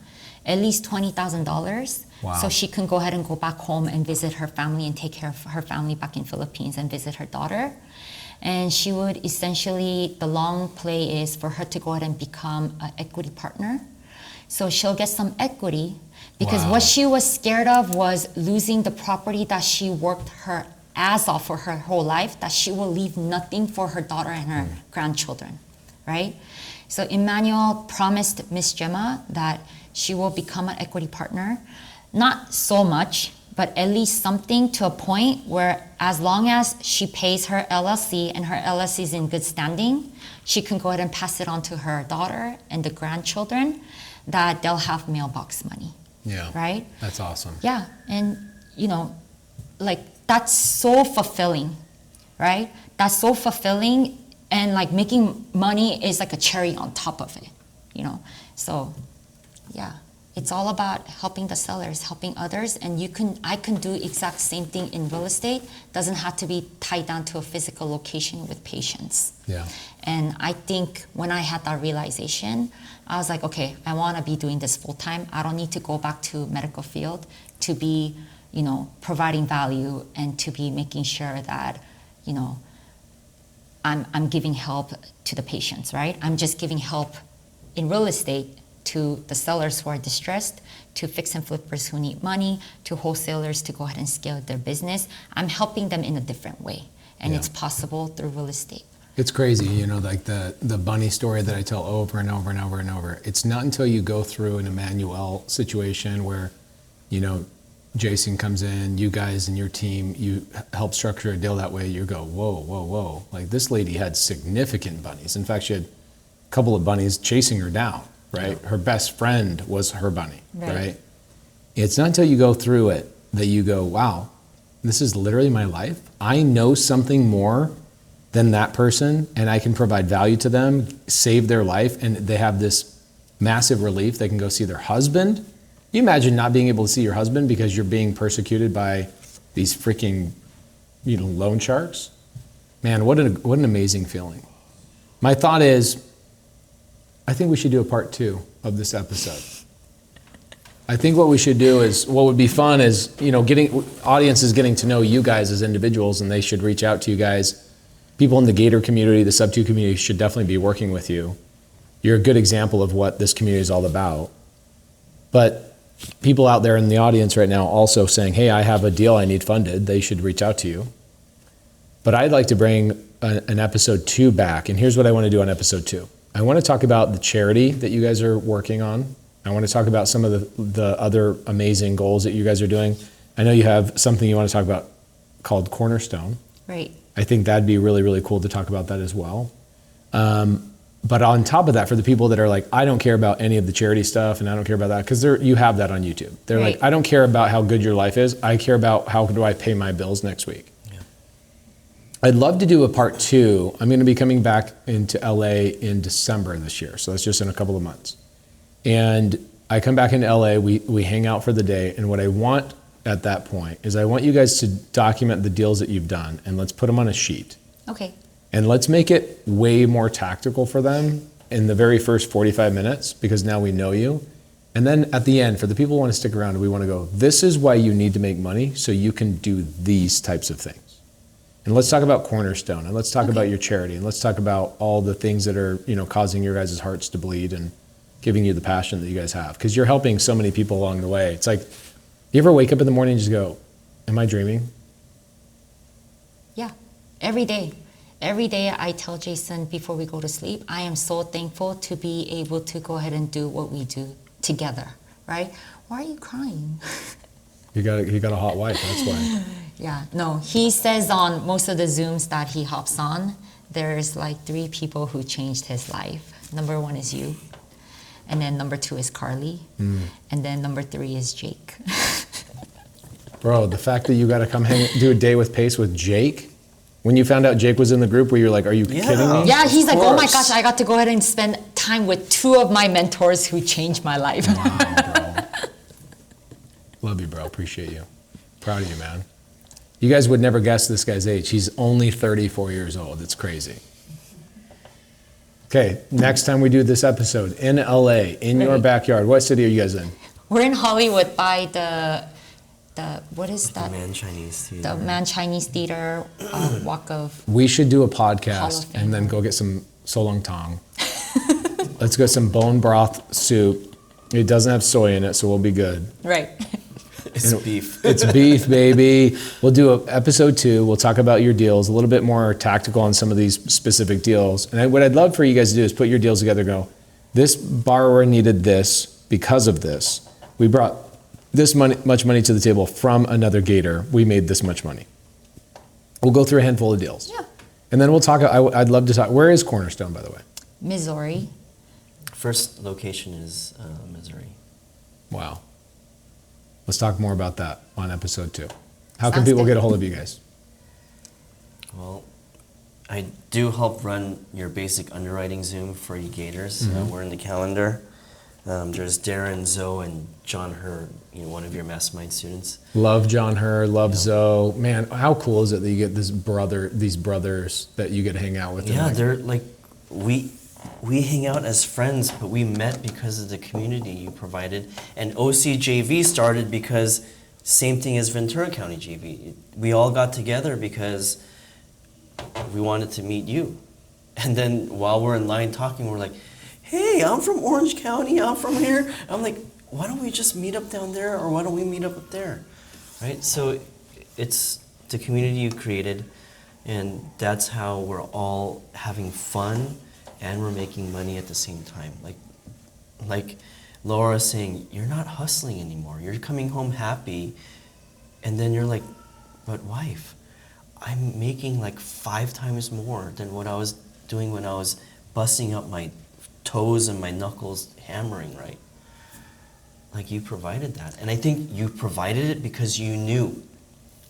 at least $20,000. Wow. So she can go ahead and go back home and visit her family and take care of her family back in Philippines and visit her daughter. And she would essentially, the long play is for her to go ahead and become an equity partner. So she'll get some equity because what she was scared of was losing the property that she worked her ass off for her whole life, that she will leave nothing for her daughter and her grandchildren, right? So Emanuel promised Miss Gemma that she will become an equity partner. Not so much, but at least something to a point where as long as she pays her LLC and her LLC is in good standing, she can go ahead and pass it on to her daughter and the grandchildren, that they'll have mailbox money. Yeah. Right? That's awesome. Yeah. And, that's so fulfilling, right? That's so fulfilling. And making money is like a cherry on top of it, So, yeah. It's all about helping the sellers, helping others, and I can do exact same thing in real estate. Doesn't have to be tied down to a physical location with patience. Yeah. And I think when I had that realization, I was like, okay, I want to be doing this full time. I don't need to go back to medical field to be, providing value and to be making sure that, I'm giving help to the patients, right? I'm just giving help in real estate to the sellers who are distressed, to fix and flippers who need money, to wholesalers to go ahead and scale their business. I'm helping them in a different way, and it's possible through real estate. It's crazy, like the bunny story that I tell over and over and over and over. It's not until you go through an Emanuel situation where, Jason comes in, you guys and your team, you help structure a deal that way, you go, whoa. Like, this lady had significant bunnies. In fact, she had a couple of bunnies chasing her down. Right? Her best friend was her bunny, right? It's not until you go through it that you go, wow, this is literally my life. I know something more than that person, and I can provide value to them, save their life, and they have this massive relief. They can go see their husband. You imagine not being able to see your husband because you're being persecuted by these freaking, loan sharks? Man, what an amazing feeling. My thought is, I think we should do a part 2 of this episode. I think what we should do is, what would be fun is, audiences getting to know you guys as individuals, and they should reach out to you guys. People in the Gator community, the Subto community should definitely be working with you. You're a good example of what this community is all about. But people out there in the audience right now also saying, hey, I have a deal I need funded, they should reach out to you. But I'd like to bring an episode 2 back, and here's what I want to do on episode 2. I want to talk about the charity that you guys are working on. I want to talk about some of the other amazing goals that you guys are doing. I know you have something you want to talk about called Cornerstone. Right. I think that'd be really, really cool to talk about that as well. But on top of that, for the people that are like, I don't care about any of the charity stuff and I don't care about that, because you have that on YouTube. They're like, I don't care about how good your life is. I care about how do I pay my bills next week. I'd love to do a part 2. I'm going to be coming back into LA in December this year. So that's just in a couple of months. And I come back into LA, we hang out for the day. And what I want at that point is I want you guys to document the deals that you've done, and let's put them on a sheet. Okay. And let's make it way more tactical for them in the very first 45 minutes, because now we know you. And then at the end, for the people who want to stick around, we want to go, this is why you need to make money so you can do these types of things. And let's talk about Cornerstone, and let's talk about your charity, and let's talk about all the things that are, causing your guys' hearts to bleed and giving you the passion that you guys have. Because you're helping so many people along the way. It's like, you ever wake up in the morning and just go, am I dreaming? Yeah, every day. Every day I tell Jason before we go to sleep, I am so thankful to be able to go ahead and do what we do together, right? Why are you crying? You got a hot wife, that's why. Yeah, no, he says on most of the Zooms that he hops on, there's 3 people who changed his life. Number 1 is you, and then number 2 is Carly, and then number 3 is Jake. Bro, the fact that you got to come do a day with Pace with Jake, when you found out Jake was in the group, where you're like, are you kidding me? Yeah, he's like, oh my gosh, I got to go ahead and spend time time with two of my mentors who changed my life. Wow, bro. Love you, bro. Appreciate you. Proud of you, man. You guys would never guess this guy's age. He's only 34 years old. It's crazy. Okay, next time we do this episode, in LA, in your backyard. What city are you guys in? We're in Hollywood by the what is that? The Man Chinese Theater. The Man Chinese Theater, walk of. We should do a Hall podcast of Fame. and then go get some solong tang. Let's get some bone broth soup. It doesn't have soy in it, so we'll be good. Right. It's beef. It's beef, baby. We'll do episode 2. We'll talk about your deals, a little bit more tactical on some of these specific deals. And what I'd love for you guys to do is put your deals together and go, this borrower needed this because of this. We brought this much money to the table from another Gator. We made this much money. We'll go through a handful of deals. Yeah. And then we'll talk, I'd love to talk, where is Cornerstone, by the way? Missouri. First location is Missouri. Wow. Let's talk more about that on episode 2. How can Sounds people good. get a hold of you guys? Well, I do help run your basic underwriting Zoom for you Gators. We're in the calendar. There's Darren, Zoe, and John Herr, one of your mastermind students. Love John Herr, love Zoe. Man, how cool is it that you get these brothers that you get to hang out with? Yeah, they're like, we hang out as friends, but we met because of the community you provided. And OCJV started because same thing as Ventura County JV. We all got together because we wanted to meet you. And then while we're in line talking, we're like, hey, I'm from Orange County, I'm from here. I'm like, why don't we just meet up down there, or why don't we meet up there? Right? So it's the community you created, and that's how we're all having fun and we're making money at the same time. Like Laura's saying, you're not hustling anymore. You're coming home happy, and then you're like, but wife, I'm making like 5 times more than what I was doing when I was busting up my toes and my knuckles hammering, right? Like, you provided that. And I think you provided it because you knew,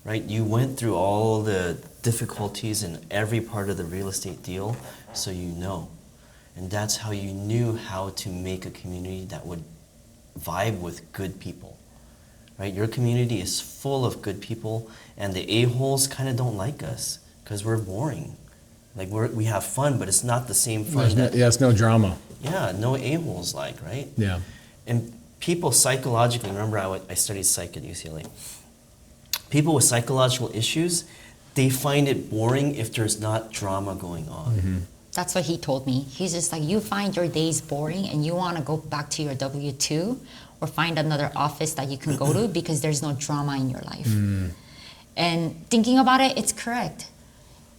right? You went through all the difficulties in every part of the real estate deal, so you know. And that's how you knew how to make a community that would vibe with good people, right? Your community is full of good people, and the a-holes kind of don't like us because we're boring. Like, we have fun, but it's not the same fun. It's no drama. Yeah, no a-holes like, right? Yeah. And people psychologically, remember I studied psych at UCLA. People with psychological issues, they find it boring if there's not drama going on. Mm-hmm. That's what he told me. He's just like, you find your days boring and you want to go back to your W-2 or find another office that you can go to because there's no drama in your life. And thinking about it, it's correct.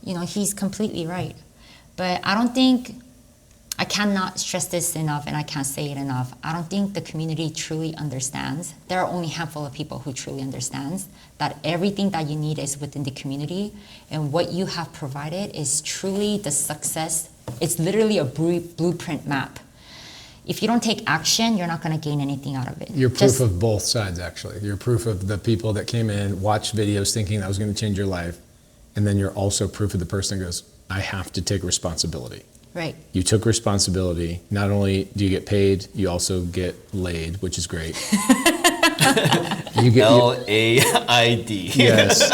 He's completely right. But I cannot stress this enough, and I can't say it enough. I don't think the community truly understands. There are only a handful of people who truly understands that everything that you need is within the community, and what you have provided is truly the success. It's literally a blueprint map. If you don't take action, you're not going to gain anything out of it. You're proof of both sides, actually. You're proof of the people that came in, watched videos thinking that was going to change your life, and then you're also proof of the person who goes, I have to take responsibility. Right. You took responsibility. Not only do you get paid, you also get laid, which is great. You get LAID. Yes.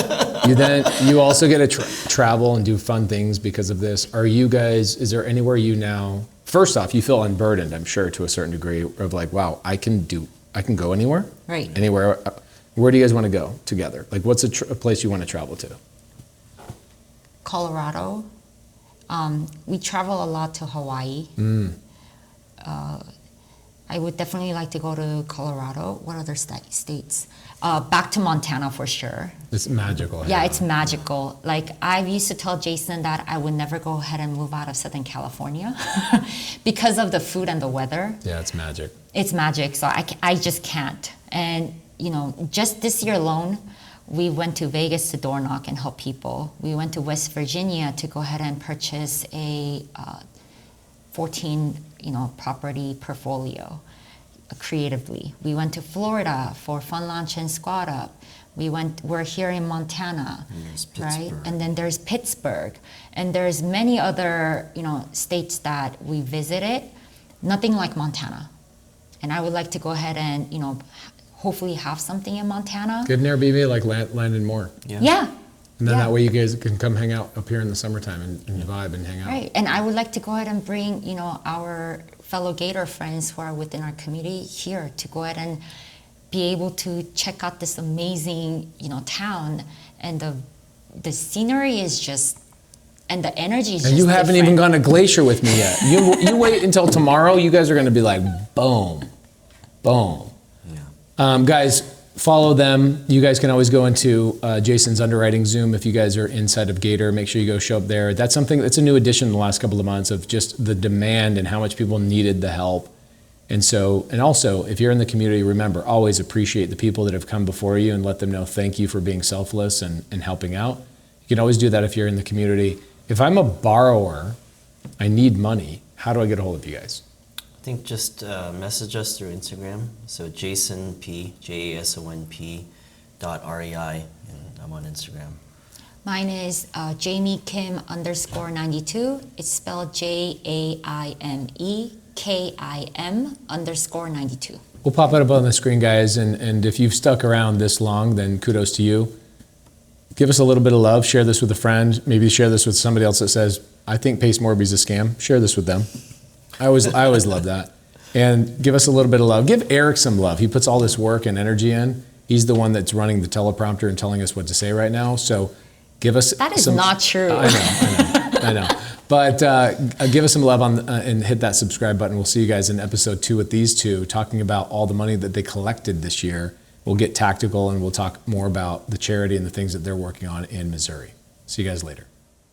You also get to travel and do fun things because of this. Is there anywhere you now, first off, you feel unburdened, I'm sure, to a certain degree of like, wow, I can go anywhere? Right. Anywhere. Where do you guys want to go together? Like, what's a place you want to travel to? Colorado. We travel a lot to Hawaii. I would definitely like to go to Colorado. What other states? Back to Montana for sure. It's magical. Yeah, it's magical. Like, I used to tell Jason that I would never go ahead and move out of Southern California because of the food and the weather. Yeah, it's magic. It's magic, so I just can't. And, just this year alone, we went to Vegas to door knock and help people. We went to West Virginia to go ahead and purchase a 14, property portfolio creatively. We went to Florida for Fun Lunch and Squad Up. We're here in Montana, right? And then there's Pittsburgh, and there's many other, states that we visited. nothing like Montana. And I would like to go ahead and, hopefully have something in Montana. Get an Airbnb like Landon Moore. Yeah. And then that way you guys can come hang out up here in the summertime and vibe and hang out. Right. And I would like to go ahead and bring, our fellow Gator friends who are within our community here to go ahead and be able to check out this amazing, town. And the scenery is just, and the energy is just And you haven't different. even gone to Glacier with me yet. You wait until tomorrow. You guys are going to be like, boom, boom. Yeah. Guys, follow them. You guys can always go into Jason's underwriting Zoom if you guys are inside of Gator. Make sure you go show up there. That's a new addition in the last couple of months of just the demand and how much people needed the help. And also, if you're in the community, remember, always appreciate the people that have come before you and let them know thank you for being selfless and helping out. You can always do that if you're in the community. If I'm a borrower, I need money, how do I get a hold of you guys? I think just message us through Instagram. So JasonP.REI, and I'm on Instagram. Mine is Jamie Kim _92. It's spelled JAIMEKIM_92. We'll pop it up on the screen, guys. And if you've stuck around this long, then kudos to you. Give us a little bit of love. Share this with a friend. Maybe share this with somebody else that says, I think Pace Morby's a scam. Share this with them. I always love that. And give us a little bit of love. Give Eric some love. He puts all this work and energy in. He's the one that's running the teleprompter and telling us what to say right now. So give us That is not true. I know. But give us some love and hit that subscribe button. We'll see you guys in episode 2 with these two, talking about all the money that they collected this year. We'll get tactical and we'll talk more about the charity and the things that they're working on in Missouri. See you guys later.